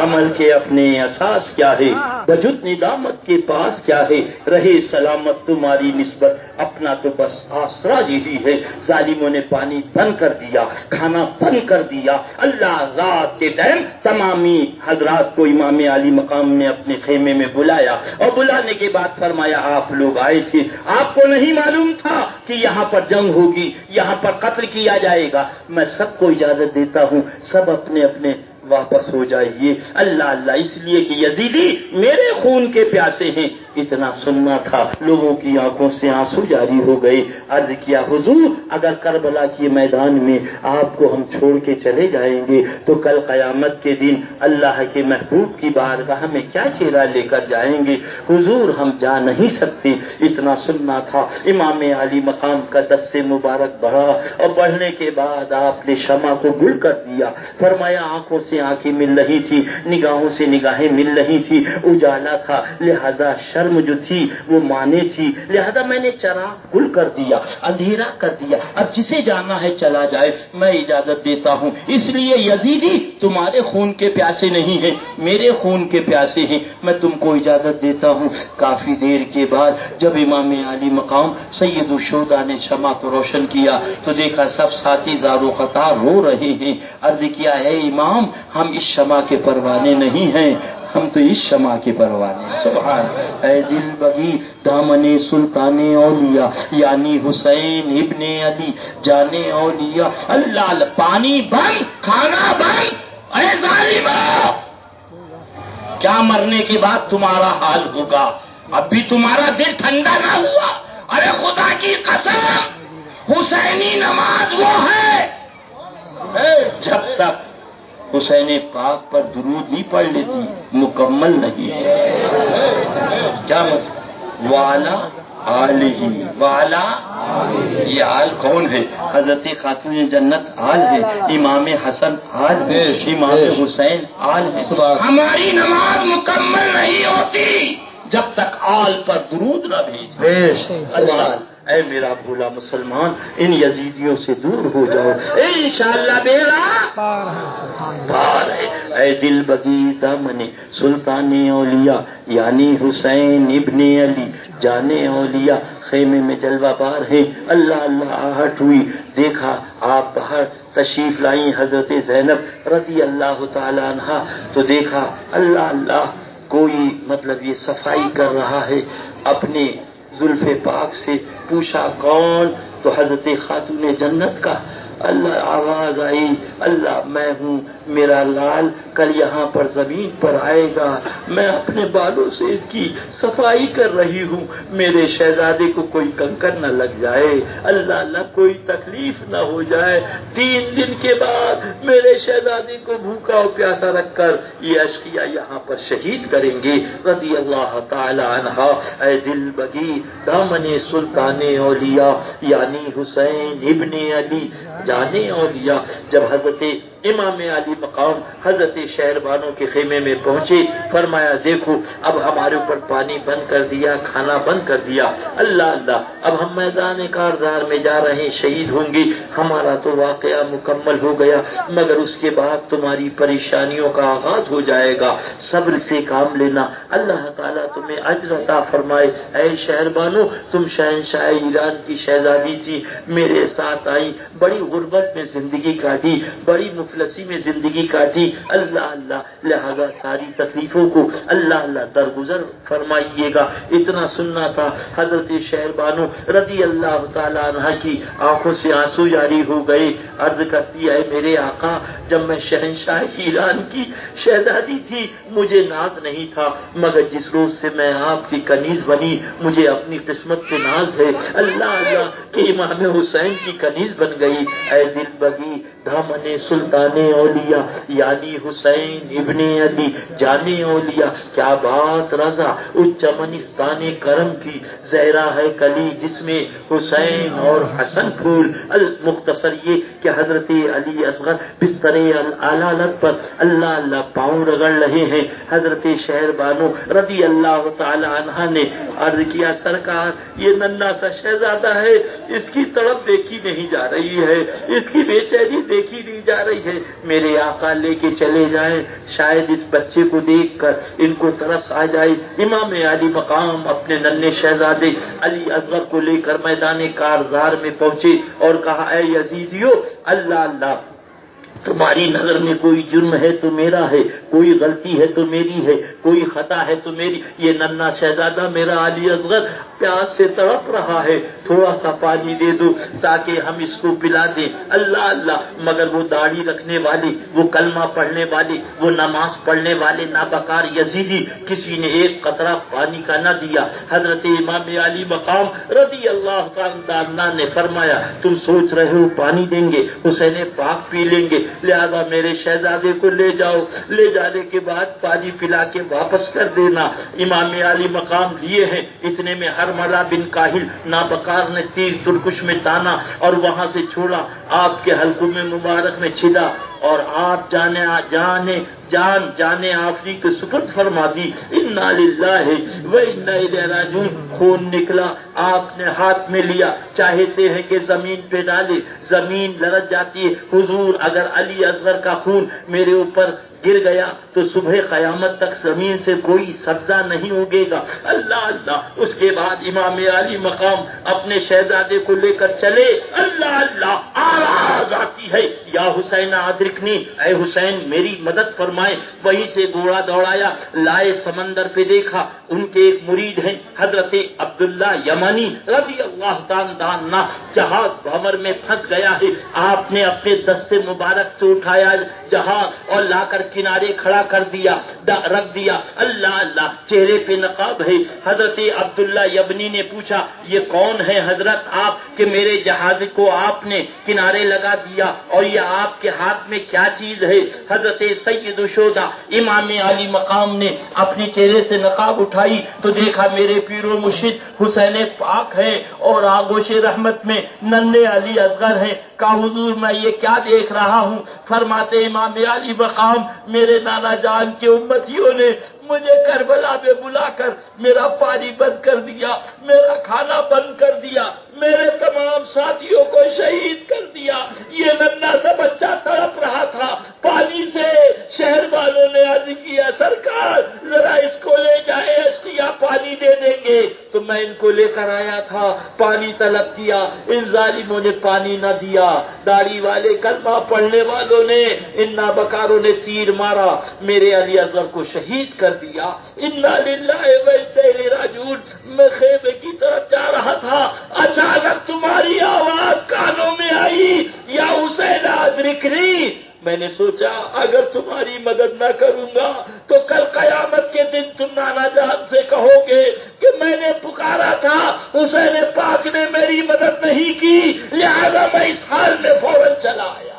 عمل کے اپنے اساس کیا ہے، وجود ندامت کے پاس کیا ہے، رہے سلامت تمہاری نسبت، اپنا تو بس آسرا یہی ہے۔ ظالموں نے پانی بند کر دیا، کھانا بند کر دیا۔ اللہ رات کے ٹائم تمامی حضرات کو امام علی مقام نے اپنے خیمے میں بلایا اور بلانے کے بعد فرمایا آپ لوگ آئے تھے، آپ کو نہیں معلوم تھا کہ یہاں پر جنگ ہوگی، یہاں پر قتل کیا جائے گا، میں سب کو اجازت دیتا ہوں، سب اپنے اپنے واپس ہو جائیے۔ اللہ اللہ، اس لیے کہ یزیدی میرے خون کے پیاسے ہیں۔ اتنا سننا تھا، لوگوں کی آنکھوں سے آنسو جاری ہو گئے۔ عرض کیا حضور اگر کربلا کے میدان میں آپ کو ہم چھوڑ کے چلے جائیں گے تو کل قیامت کے دن اللہ کے محبوب کی بارگاہ میں کیا چہرہ لے کر جائیں گے؟ حضور ہم جا نہیں سکتے۔ اتنا سننا تھا، امام علی مقام کا دست مبارک بڑھا اور بڑھنے کے بعد آپ نے شمع کو گل کر دیا۔ فرمایا آنکھوں سے آنکھیں مل رہی تھی، نگاہوں سے نگاہیں مل رہی تھی، اجالا تھا، لہذا شرم جو تھی وہ مانے تھی، لہذا میں نے چراغ گل کر دیا، اندھیرا کر دیا۔ اب جسے جانا ہے چلا جائے، میں اجازت دیتا ہوں۔ اس لیے یزیدی تمہارے خون کے پیاسے نہیں ہیں، میرے خون کے پیاسے ہیں، میں تم کو اجازت دیتا ہوں۔ کافی دیر کے بعد جب امام علی مقام سید الشہداء نے شمع کو روشن کیا تو دیکھا سب ساتھی زارو قطار رو رہے ہیں۔ عرض کیا ہے امام ہم اس شمع کے پروانے نہیں ہیں، ہم تو اس شمع کے پروانے ہیں۔ سبحان اے دل بگی دامن سلطان اولیاء یعنی حسین ابن علی جانے اولیاء۔ اللہ پانی بند، کھانا بند، اے ظالموں کیا مرنے کے بعد تمہارا حال ہوگا؟ اب بھی تمہارا دل ٹھنڈا نہ ہوا؟ ارے خدا کی قسم حسینی نماز وہ ہے جب تک حسین پاک پر درود نہیں پڑھ لیتی مکمل نہیں ہے. کیا مطلب؟ والا آلہ والا، یہ آل کون ہے؟ حضرت خاتون جنت آل ہے، امام حسن آل ہے، امام حسین آل ہے. ہماری نماز مکمل نہیں ہوتی جب تک آل پر درود نہ بھیجے. اللہ اے میرا بھولا مسلمان، ان یزیدیوں سے دور ہو جاؤ انشاءاللہ. میرا پار ہے اے دل بگی دامن سلطان اولیاء یعنی حسین ابن علی جان اولیاء، خیمے میں جلوہ بار ہے. اللہ اللہ آہٹ ہوئی، دیکھا آپ باہر تشریف لائیں حضرت زینب رضی اللہ تعالی عنہا، تو دیکھا اللہ اللہ کوئی مطلب یہ صفائی کر رہا ہے اپنے زلف پاک سے. پوچھا کون؟ تو حضرت خاتون جنت کا. اللہ آواز آئی، اللہ میں ہوں، میرا لال کل یہاں پر زمین پر آئے گا، میں اپنے بالوں سے اس کی صفائی کر رہی ہوں، میرے شہزادے کو کوئی کنکر نہ لگ جائے، اللہ اللہ کوئی تکلیف نہ ہو جائے. 3 دن کے بعد میرے شہزادے کو بھوکا و پیاسا رکھ کر یہ اشقیاء یہاں پر شہید کریں گے رضی اللہ تعالی عنہ. اے دل بگی دامن سلطان اولیاء یعنی حسین ابن علی جانے اولیاء. جب حضرت امام علی مقام حضرت شہربانوں کے خیمے میں پہنچے، فرمایا دیکھو اب ہمارے اوپر پانی بند کر دیا، کھانا بند کر دیا، اللہ اللہ اب ہم میدان کارزار میں جا رہے ہیں، شہید ہوں گے، ہمارا تو واقعہ مکمل ہو گیا، مگر اس کے بعد تمہاری پریشانیوں کا آغاز ہو جائے گا، صبر سے کام لینا، اللہ تعالیٰ تمہیں اجر عطا فرمائے. اے شہربانو، تم شہنشاہ ایران کی شہزادی تھی، میرے ساتھ آئی، بڑی غربت میں زندگی کاٹی، بڑی مفلسی میں زندگی کاٹی، اللہ اللہ لہذا ساری تکلیفوں کو اللہ اللہ درگزر فرمائیے گا. اتنا سننا تھا. حضرت شہربانو رضی اللہ تعالی عنہ کی آنکھوں سے آنسو جاری ہو گئے. عرض کرتی ہے میرے آقا، جب میں شہنشاہ ایران کی شہزادی تھی مجھے ناز نہیں تھا، مگر جس روز سے میں آپ کی کنیز بنی مجھے اپنی قسمت پہ ناز ہے، اللہ اللہ کہ امام حسین کی کنیز بن گئی. اے دل بگی دامن سلطان اولیاء یعنی حسین ابن علی جان اولیاء. کیا بات رضا اس چمنستان کرم کی، زہرا ہے کلی جس میں حسین اور حسن پھول. مختصر یہ کہ حضرت علی اصغر بستر علالت پر اللہ اللہ پاؤں رگڑ رہے ہیں. حضرت شہربانو رضی اللہ تعالی عنہ نے عرض کیا سرکار یہ ننھا سا شہزادہ ہے، اس کی تڑپ دیکھی نہیں جا رہی ہے، اس کی بے چینی دیکھی نہیں جا رہی ہے، میرے آقا لے کے چلے جائیں، شاید اس بچے کو دیکھ کر ان کو ترس آ جائے. امام علی مقام اپنے ننھے شہزادے علی اصغر کو لے کر میدان کارزار میں پہنچے اور کہا اے یزیدیو، اللہ اللہ تمہاری نظر میں کوئی جرم ہے تو میرا ہے، کوئی غلطی ہے تو میری ہے، کوئی خطا ہے تو میری. یہ ننھا شہزادہ میرا علی اصغر پیاس سے تڑپ رہا ہے، تھوڑا سا پانی دے دو تاکہ ہم اس کو پلا دیں. اللہ اللہ مگر وہ داڑھی رکھنے والے، وہ کلمہ پڑھنے والے، وہ نماز پڑھنے والے نابکار یزیدی کسی نے ایک قطرہ پانی کا نہ دیا. حضرت امام علی مقام رضی اللہ تعالیٰ نے فرمایا تم سوچ رہے ہو پانی دیں گے، حسین پاک پی لیں گے، لہذا میرے شہزادے کو لے جاؤ، لے جانے کے بعد پانی پلا کے واپس کر دینا. امام علی مقام لیے ہیں، اتنے میں ہرملہ بن کاہل نابکار نے تیر ترکش میں تانا اور وہاں سے چھوڑا، آپ کے حلقوں میں مبارک میں چھلا اور آپ جانے آفری کے سپرد فرما دی. انا للہ و انا الیہ راجعون. خون نکلا، آپ نے ہاتھ میں لیا، چاہتے ہیں کہ زمین پہ ڈالے، زمین لرز جاتی ہے. حضور اگر علی اصغر کا خون میرے اوپر گر گیا تو صبح قیامت تک زمین سے کوئی سبزہ نہیں اگے گا. اللہ اللہ. اس کے بعد امام علی مقام اپنے شہزادے کو لے کر چلے. اللہ اللہ آواز آتی ہے یا حسین ادرکنی، اے حسین میری مدد فرمائے. وہیں سے گھوڑا دوڑایا، لائے سمندر پہ دیکھا، ان کے ایک مرید ہیں حضرت عبداللہ یمانی رضی اللہ تعالیٰ عنہ، جہاز بھنور میں پھنس گیا ہے. آپ نے اپنے دستے مبارک سے اٹھایا جہاز اور لا کر کنارے کھڑا کر دیا، رکھ دیا۔ اللہ اللہ، چہرے پہ نقاب ہے۔ حضرت عبداللہ یبنی نے پوچھا یہ کون ہے حضرت آپ کہ میرے جہاز کو آپ نے کنارے لگا دیا، اور یہ آپ کے ہاتھ میں کیا چیز ہے؟ حضرت سید الشہداء امام علی مقام نے اپنے چہرے سے نقاب اٹھائی تو دیکھا میرے پیر و مرشد حسین پاک ہے اور آغوش رحمت میں ننھے علی اصغر ہے۔ کہا حضور میں یہ کیا دیکھ رہا ہوں؟ فرماتے امام علی مقام میرے نانا جان کے امتیوں نے مجھے کربلا میں بلا کر میرا پانی بند کر دیا، میرا کھانا بند کر دیا، میرے تمام ساتھیوں کو شہید کر دیا۔ یہ ننھا سا بچہ تڑپ رہا تھا پانی سے۔ شہر والوں نے عرض کیا سرکار ذرا اس کو لے جائے، اشقیا پانی دے دیں گے۔ تو میں ان کو لے کر آیا تھا، پانی طلب کیا، ان ظالموں نے پانی نہ دیا۔ داڑھی والے کلمہ پڑھنے والوں نے، ان نابکاروں نے تیر مارا، میرے علی اصغر کو شہید کر دیا۔ انا للہ و انا الیہ راجعون۔ میں خیمے کی طرف جا رہا تھا، اچانک تمہاری آواز کانوں میں آئی، یا حسین ادرکنی۔ میں نے سوچا اگر تمہاری مدد نہ کروں گا تو کل قیامت کے دن تم نانا جان سے کہو گے کہ میں نے پکارا تھا، حسین پاک نے میری مدد نہیں کی، لہذا میں اس حال میں فوراً چلا آیا۔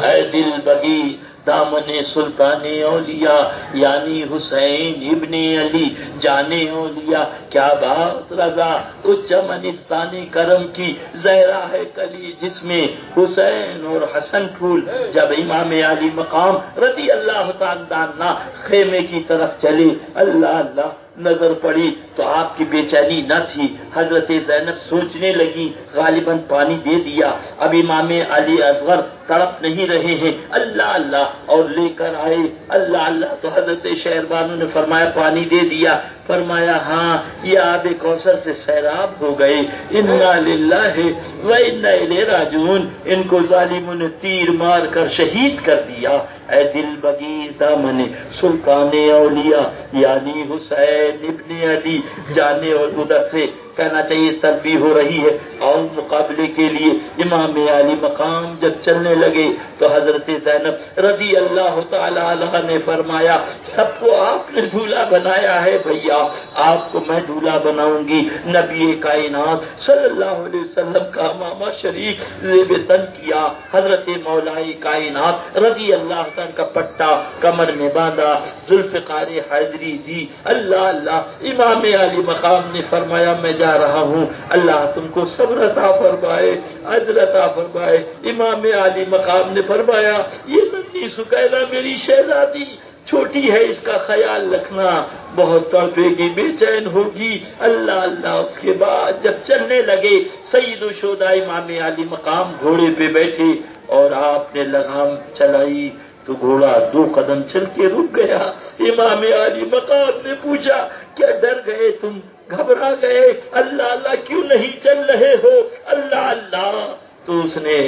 اے دل بگی دامن سلطان اولیاء یعنی حسین ابن علی جانے اولیاء، کیا بات رضا اس چمنستان کرم کی زہرا ہے کلی جس میں حسین اور حسن پھول۔ جب امام علی مقام رضی اللہ تعالیٰ عنہ خیمے کی طرف چلے، اللہ اللہ نظر پڑی تو آپ کی بے چینی نہ تھی۔ حضرت زینب سوچنے لگی غالباً پانی دے دیا، اب امام علی اصغر تڑپ نہیں رہے ہیں، اللہ اللہ، اور لے کر آئے، اللہ اللہ۔ تو حضرت شہربانو نے فرمایا پانی دے دیا؟ فرمایا ہاں، یہ آب کوثر سے سیراب ہو گئے۔ انا للہ و انا الیہ راجعون۔ ان کو ظالموں نے تیر مار کر شہید کر دیا۔ اے دل بگیر دامن سلطان اولیاء یعنی حسین ابن علی جانے، اور ادھر سے کہنا چاہیے تنبیہ ہو رہی ہے۔ اور مقابلے کے لیے امام علی مقام جب چلنے لگے تو حضرت زینب رضی اللہ تعالی عنہا نے فرمایا سب کو آپ نے دولہا بنایا ہے بھیا، آپ کو میں دولہا بناؤں گی۔ نبی کائنات صلی اللہ علیہ وسلم کا امامہ شریف زیب تن کیا، حضرت مولائی کائنات رضی اللہ عنہ کا پٹا کمر میں باندھا، ذوالفقار حیدری دی، اللہ اللہ۔ امام علی مقام نے فرمایا میں جا رہا ہوں، اللہ تم کو صبر عطا فرمائے، اجر عطا فرمائے۔ امام علی مقام نے فرمایا یہ ننھی سکینہ میری شہزادی چھوٹی ہے، اس کا خیال رکھنا، بہت تڑپے گی، بے چین ہوگی، اللہ اللہ۔ اس کے بعد جب چلنے لگے سید الشہداء امام علی مقام گھوڑے پہ بیٹھے اور آپ نے لگام چلائی تو گھوڑا 2 قدم چل کے رک گیا۔ امام علی مقام نے پوچھا کیا ڈر گئے تم، گھبرا گئے، اللہ اللہ کیوں نہیں چل رہے ہو، اللہ اللہ؟ تو اس نے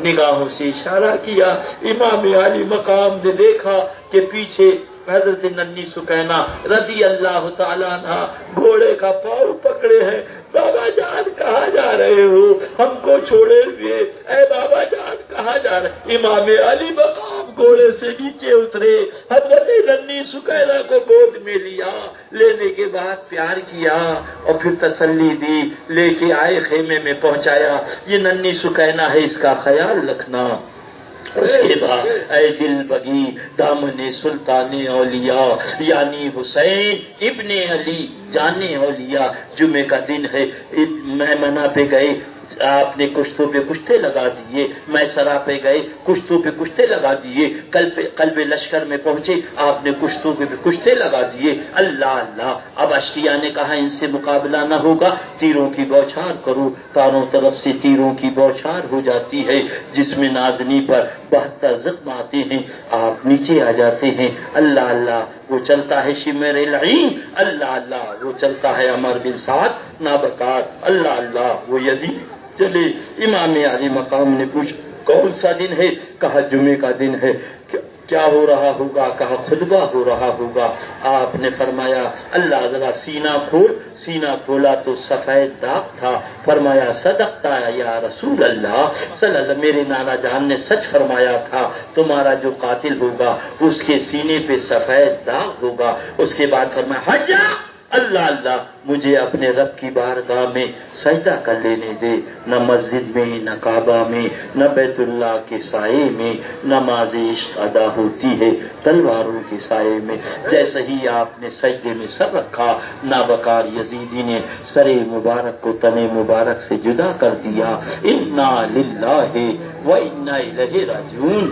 نگاہوں سے اشارہ کیا۔ امام علی مقام نے دیکھا کہ پیچھے حضرت ننھی سکینہ رضی اللہ تعالیٰ عنہ گھوڑے کا پاؤں پکڑے ہیں۔ بابا جان کہاں جا رہے ہو، ہم کو چھوڑے ہوئے، اے بابا جان کہاں جا رہے؟ امام علی مقام گھوڑے سے نیچے اترے، حضرت ننھی سکینہ کو گود میں لیا، لینے کے بعد پیار کیا اور پھر تسلی دی، لے کے آئے خیمے میں پہنچایا۔ یہ ننھی سکینہ ہے، اس کا خیال رکھنا۔ اس کے بعد اے دل بگی دامن سلطان اولیاء یعنی حسین ابن علی جانے اولیاء، جمعے کا دن ہے، میمنہ پہ گئے، آپ نے کشتوں پہ کشتے لگا دیے، میسرہ پہ گئے کشتوں پہ کشتے لگا دیے، قلب لشکر میں پہنچے آپ نے کشتوں پہ کشتے لگا دیے، اللہ اللہ۔ اب اشقیاء نے کہا ان سے مقابلہ نہ ہوگا، تیروں کی بوچھار کرو، چاروں طرف سے تیروں کی بوچھار ہو جاتی ہے، جس میں نازنی پر 72 زخم آتے ہیں، آپ نیچے آ جاتے ہیں، اللہ اللہ۔ وہ چلتا ہے شمر العین، اللہ اللہ، وہ چلتا ہے عمر بن سعد نابکار، اللہ اللہ۔ وہ یزید چلے، امام علی مقام نے پوچھا کون سا دن ہے؟ کہا جمعے کا دن ہے۔ کیا ہو رہا ہوگا؟ کہا خطبہ ہو رہا ہوگا۔ آپ نے فرمایا اللہ ذرا سینہ کھول۔ سینہ کھولا تو سفید داغ تھا۔ فرمایا صدقتا یا رسول اللہ صلی اللہ علیہ وسلم، میرے نانا جان نے سچ فرمایا تھا، تمہارا جو قاتل ہوگا اس کے سینے پہ سفید داغ ہوگا۔ اس کے بعد فرمایا حجا اللہ اللہ، مجھے اپنے رب کی بارگاہ میں سجدہ کر لینے دے، نہ مسجد میں، نہ کعبہ میں، نہ بیت اللہ کے سائے میں نماز عشق ادا ہوتی ہے، تلواروں کے سائے میں۔ جیسے ہی آپ نے سجدے میں سر رکھا، نابکار یزیدی نے سر مبارک کو تن مبارک سے جدا کر دیا۔ انا للہ و انا الیہ راجعون۔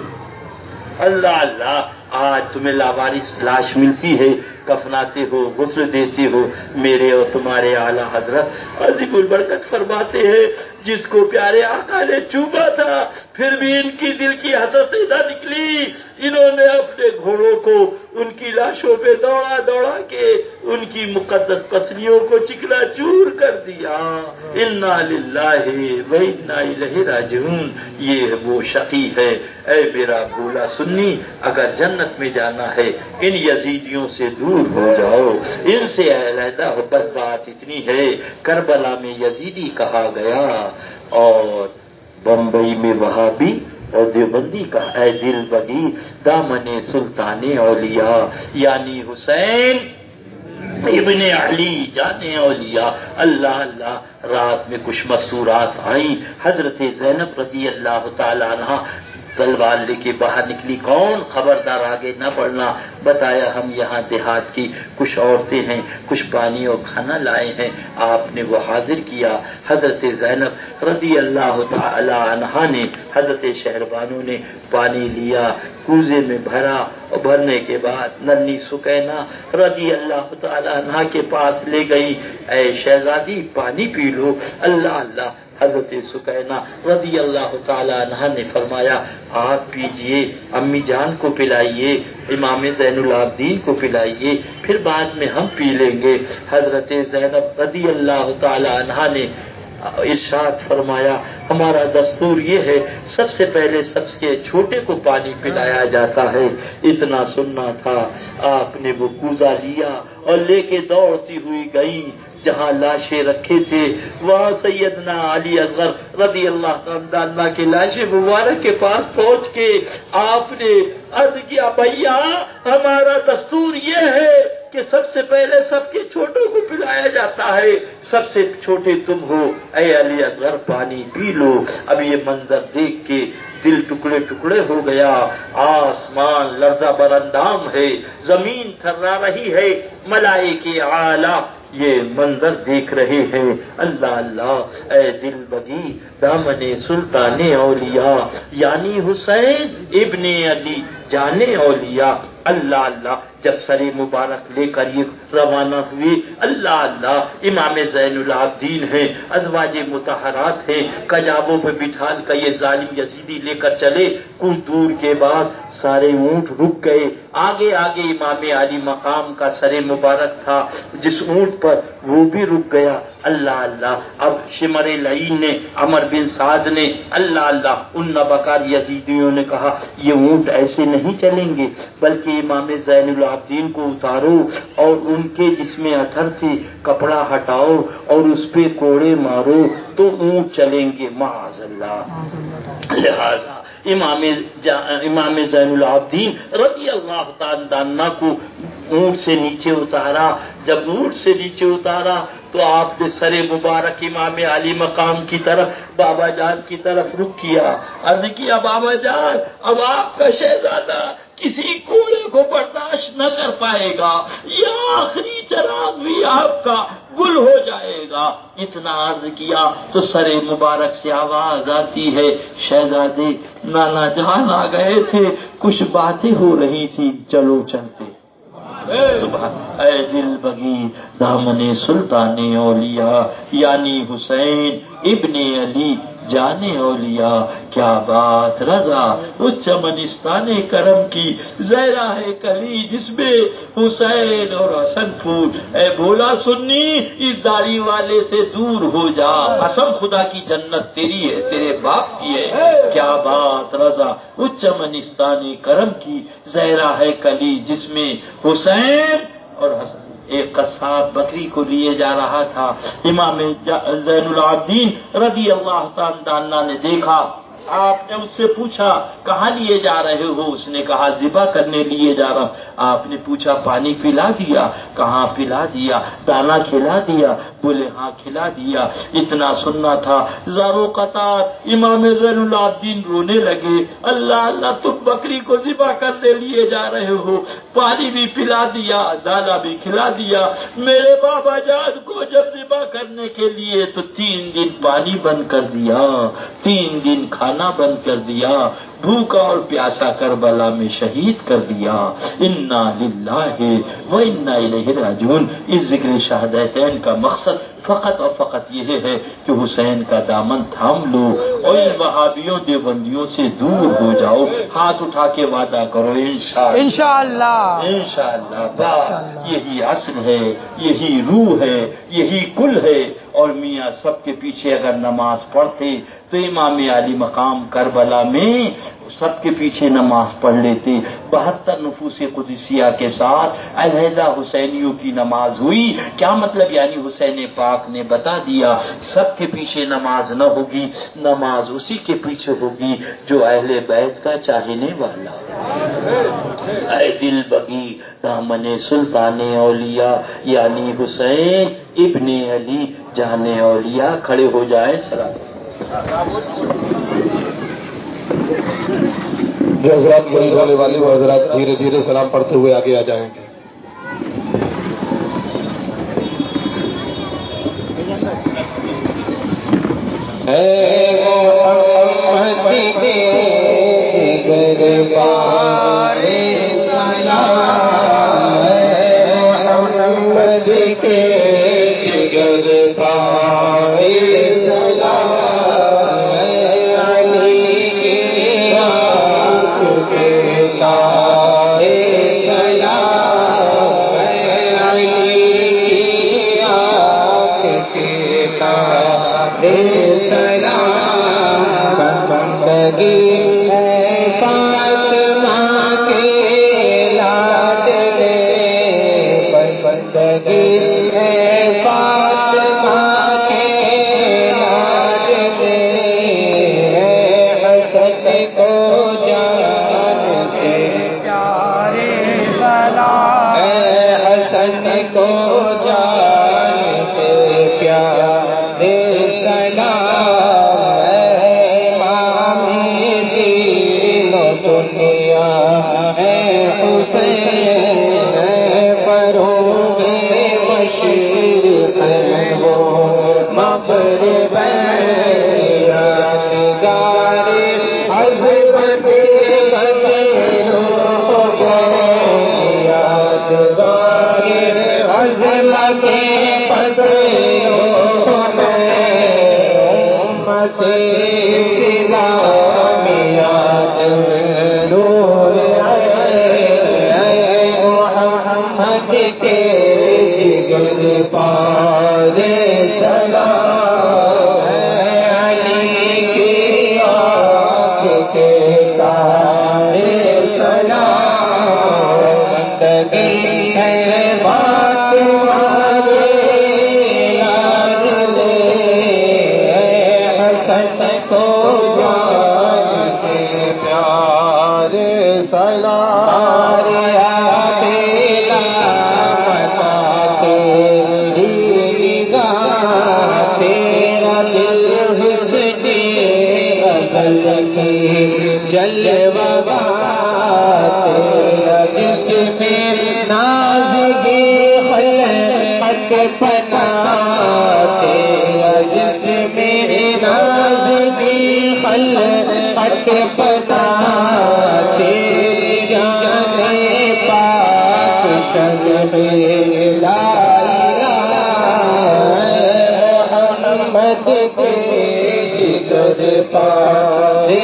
اللہ اللہ، آج تمہیں لاوارث لاش ملتی ہے، کفناتے ہو، غسل دیتے ہو۔ میرے اور تمہارے اعلیٰ حضرت عظیم البرکت فرماتے ہیں جس کو پیارے آقا نے چوما تھا پھر بھی ان کی دل کی حسرتیں نہ نکلی، انہوں نے اپنے گھوڑوں کو ان کی لاشوں پہ دوڑا دوڑا کے ان کی مقدس پسلیوں کو چکنا چور کر دیا۔ انا للہ و انا الیہ راجعون۔ یہ وہ شقی ہے، اے میرا بھولا سنی، اگر جنت میں جانا ہے ان یزیدیوں سے دور ہو جاؤ، ان سے علیحدہ ہو۔ بس بات اتنی ہے، کربلا میں یزیدی کہا گیا اور بمبئی میں وہابی اور دیوبندی کا اے دل بگی دامن سلطان اولیاء، یعنی حسین ابن علی جانے اولیاء۔ اللہ اللہ، رات میں کچھ مسورات آئیں، حضرت زینب رضی اللہ تعالی عنہ تلوار لے کے باہر نکلی، کون خبردار آگے نہ بڑھنا، بتایا ہم یہاں دیہات کی کچھ عورتیں ہیں، کچھ پانی اور کھانا لائے ہیں۔ آپ نے وہ حاضر کیا، حضرت زینب رضی اللہ تعالی عنہا نے، حضرت شہربانو نے پانی لیا، کوزے میں بھرا، اور بھرنے کے بعد ننھی سکینہ رضی اللہ تعالی عنہا کے پاس لے گئی، اے شہزادی پانی پی لو۔ اللہ اللہ، حضرت سکینہ رضی اللہ تعالی عنہا نے فرمایا آپ پیجئے، امی جان کو پلائیے، امام زین العابدین کو پلائیے، پھر بعد میں ہم پی لیں گے۔ حضرت زینب رضی اللہ تعالی عنہا نے ارشاد فرمایا ہمارا دستور یہ ہے سب سے پہلے سب سے چھوٹے کو پانی پلایا جاتا ہے۔ اتنا سننا تھا، آپ نے وہ کوزہ لیا اور لے کے دوڑتی ہوئی گئی جہاں لاشیں رکھے تھے، وہاں سیدنا علی اصغر رضی اللہ عنہ کے لاشیں مبارک کے پاس پہنچ کے آپ نے عرض کیا بھیا ہمارا دستور یہ ہے کہ سب سے پہلے سب کے چھوٹوں کو پلایا جاتا ہے، سب سے چھوٹے تم ہو، اے علی اصغر پانی پی لو۔ اب یہ منظر دیکھ کے دل ٹکڑے ٹکڑے ہو گیا، آسمان لرزہ براندام ہے، زمین تھرا رہی ہے، ملائکے اعلیٰ یہ منظر دیکھ رہے ہیں۔ اللہ اللہ، اے دل بگی دامن سلطان اولیاء، یعنی حسین ابن علی جانے اولیاء۔ اللہ اللہ، جب سر مبارک لے کر یہ روانہ ہوئے، اللہ اللہ، امام زین العابدین ہیں، ازواج مطہرات ہیں، کجابوں پہ بٹھال کر یہ ظالم یزیدی لے کر چلے، کچھ دور کے بعد سارے اونٹ رک گئے، آگے آگے امام علی مقام کا سر مبارک تھا، جس اونٹ پر وہ بھی رک گیا۔ اللہ اللہ، اب شمر لعین نے، عمر بن سعد نے، اللہ اللہ، ان نبکار یزیدیوں نے کہا یہ اونٹ ایسے نہیں چلیں گے، بلکہ امام زین العابدین کو اتارو اور ان کے جسم اثر سے کپڑا ہٹاؤ اور اس پہ کوڑے مارو تو اونٹ چلیں گے، معاذ اللہ۔ لہذا امام زین العابدین رضی اللہ تعالی عنہ کو اونٹ سے نیچے اتارا۔ جب اونٹ سے نیچے اتارا تو آپ نے سر مبارک امام علی مقام کی طرف، بابا جان کی طرف رخ کیا، عرض کیا بابا جان اب آپ کا شہزادہ کسی کوڑے کو برداشت نہ کر پائے گا، یہ آخری چراغ بھی آپ کا گل ہو جائے گا۔ اتنا عرض کیا تو سر مبارک سے آواز آتی ہے شہزادے نانا جان آ گئے تھے، کچھ باتیں ہو رہی تھی، چلو چلتے۔ سبحان، اے دل بگی دامن سلطان اولیاء، یعنی حسین ابن علی جانے اولیاء، کیا بات رضا اس چمنستان کرم کی زہرا ہے کلی جس میں حسین اور حسن پھول. اے بولا سنی اس داڑھی والے سے دور ہو جا، قسم خدا کی جنت تیری ہے، تیرے باپ کی ہے. کیا بات رضا اس چمنستان کرم کی زہرا ہے کلی جس میں حسین اور حسن. ایک قصاب بکری کو لیے جا رہا تھا. امام زین العابدین رضی اللہ تعالی عنہ نے دیکھا. آپ نے اس سے پوچھا کہاں لیے جا رہے ہو؟ اس نے کہا ذبح کرنے لیے جا رہا ہوں. آپ نے پوچھا پانی پلا دیا؟ کہاں پلا دیا. دانا کھلا دیا؟ بولے ہاں کھلا دیا. اتنا سننا تھا زارو قطار امام زین العابدین رونے لگے. اللہ اللہ تم بکری کو ذبح کرنے لیے جا رہے ہو، پانی بھی پلا دیا، دانا بھی کھلا دیا. میرے بابا جان کو جب ذبح کرنے کے لیے تو 3 دن پانی بند کر دیا، 3 دن کھانا بند کر دیا، بھوکا اور پیاسا کربلا میں شہید کر دیا. انا للہ و انا الیہ راجعون. اس ذکر شہادتین کا مقصد فقط اور فقط یہ ہے کہ حسین کا دامن تھام لو اور ان وہابیوں دیوبندیوں سے دور ہو جاؤ. ہاتھ اٹھا کے وعدہ کرو انشاءاللہ. انشاءاللہ. بس یہی اصل ہے، یہی روح ہے، یہی کل ہے. اور میاں سب کے پیچھے اگر نماز پڑھتے تو امام علی مقام کربلا میں سب کے پیچھے نماز پڑھ لیتے. 72 نفوس قدسیہ کے ساتھ علیحدہ حسینیوں کی نماز ہوئی. کیا مطلب؟ یعنی حسین پاک نے بتا دیا سب کے پیچھے نماز نہ ہوگی، نماز اسی کے پیچھے ہوگی جو اہل بیت کا چاہنے والا. اے دل بگی دامن سلطان اولیاء یعنی حسین ابن علی جانے اولیاء. کھڑے ہو جائیں سلام. جو حضرات بڑی ہونے والے وہ حضرات دھیرے دھیرے سلام پڑھتے ہوئے آگے آ جائیں گے. جگر پائے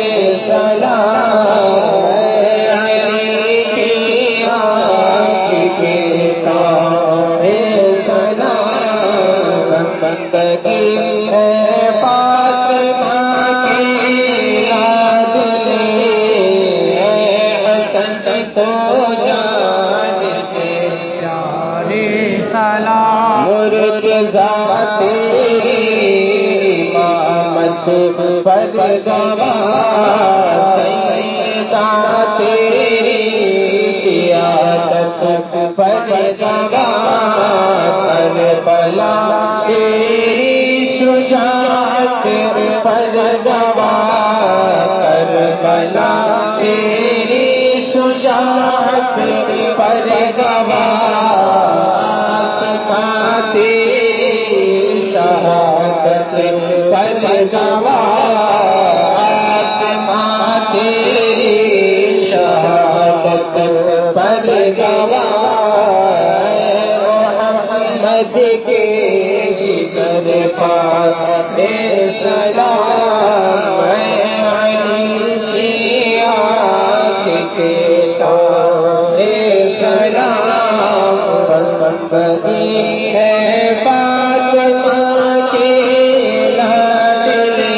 سلام علی کی آنکھ کے تارے سلام بندگی ہے فاطمہ کی یاد میں حسن تو جان سے پیارے سلام مرتضیٰ تیری امامت پر گواہ سیدہ تیری سیادت پر گواہ کربلا تیری شجاعت پر گواہ کربلا تیری شجاعت پر گواہ تیری شہادت پر گواہ تیری شہادت پر گواہ محمد کے جگر پائے سلام علی کی آنکھ کے تارے سلام بندگی ہے فاطمہ کے لاڈلے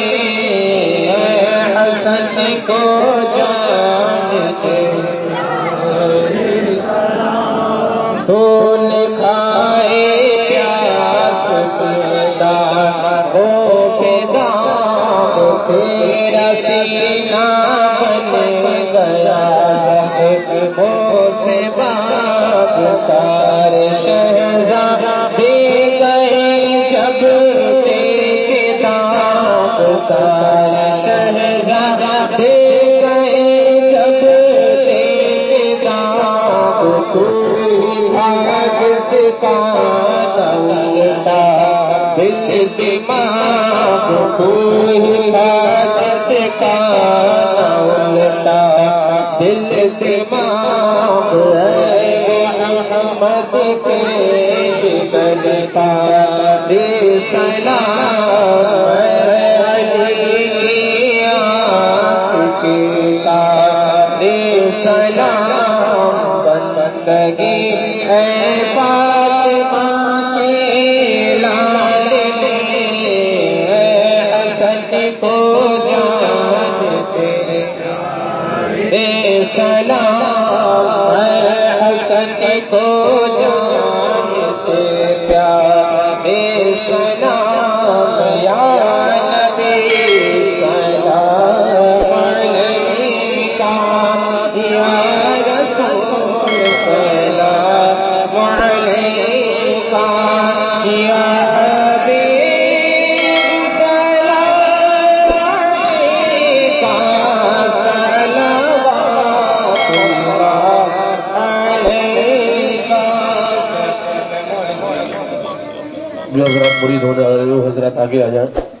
حسن کو جان سے تو لکھائے پیاس پیدا ہو کے دام تیرا سینہ بن گیا ہے ہو سے باغ سارے شہزادے گئے جب دیکھے دام سارے شہزادے گئے جب دیکھے دام تو بھاگ سکھانا الٹا دل دماغ تو بھاگ سکھانا الٹا دل دماغ محمد کے جگر پائے سلام علی کی آنکھ کے تارے سلام بندگی ہے فاطمہ کے لاڈلے حسن کو جان سے سلام حسن کو جان سے پیارے سلام یا نبی سلام علیکہ یا رسول سلام علیکہ یا حبیب سلام علیکہ صلوات اللہ علیکہ جو حضرات مرید ہونے والے حضرات آگے آ جائیں.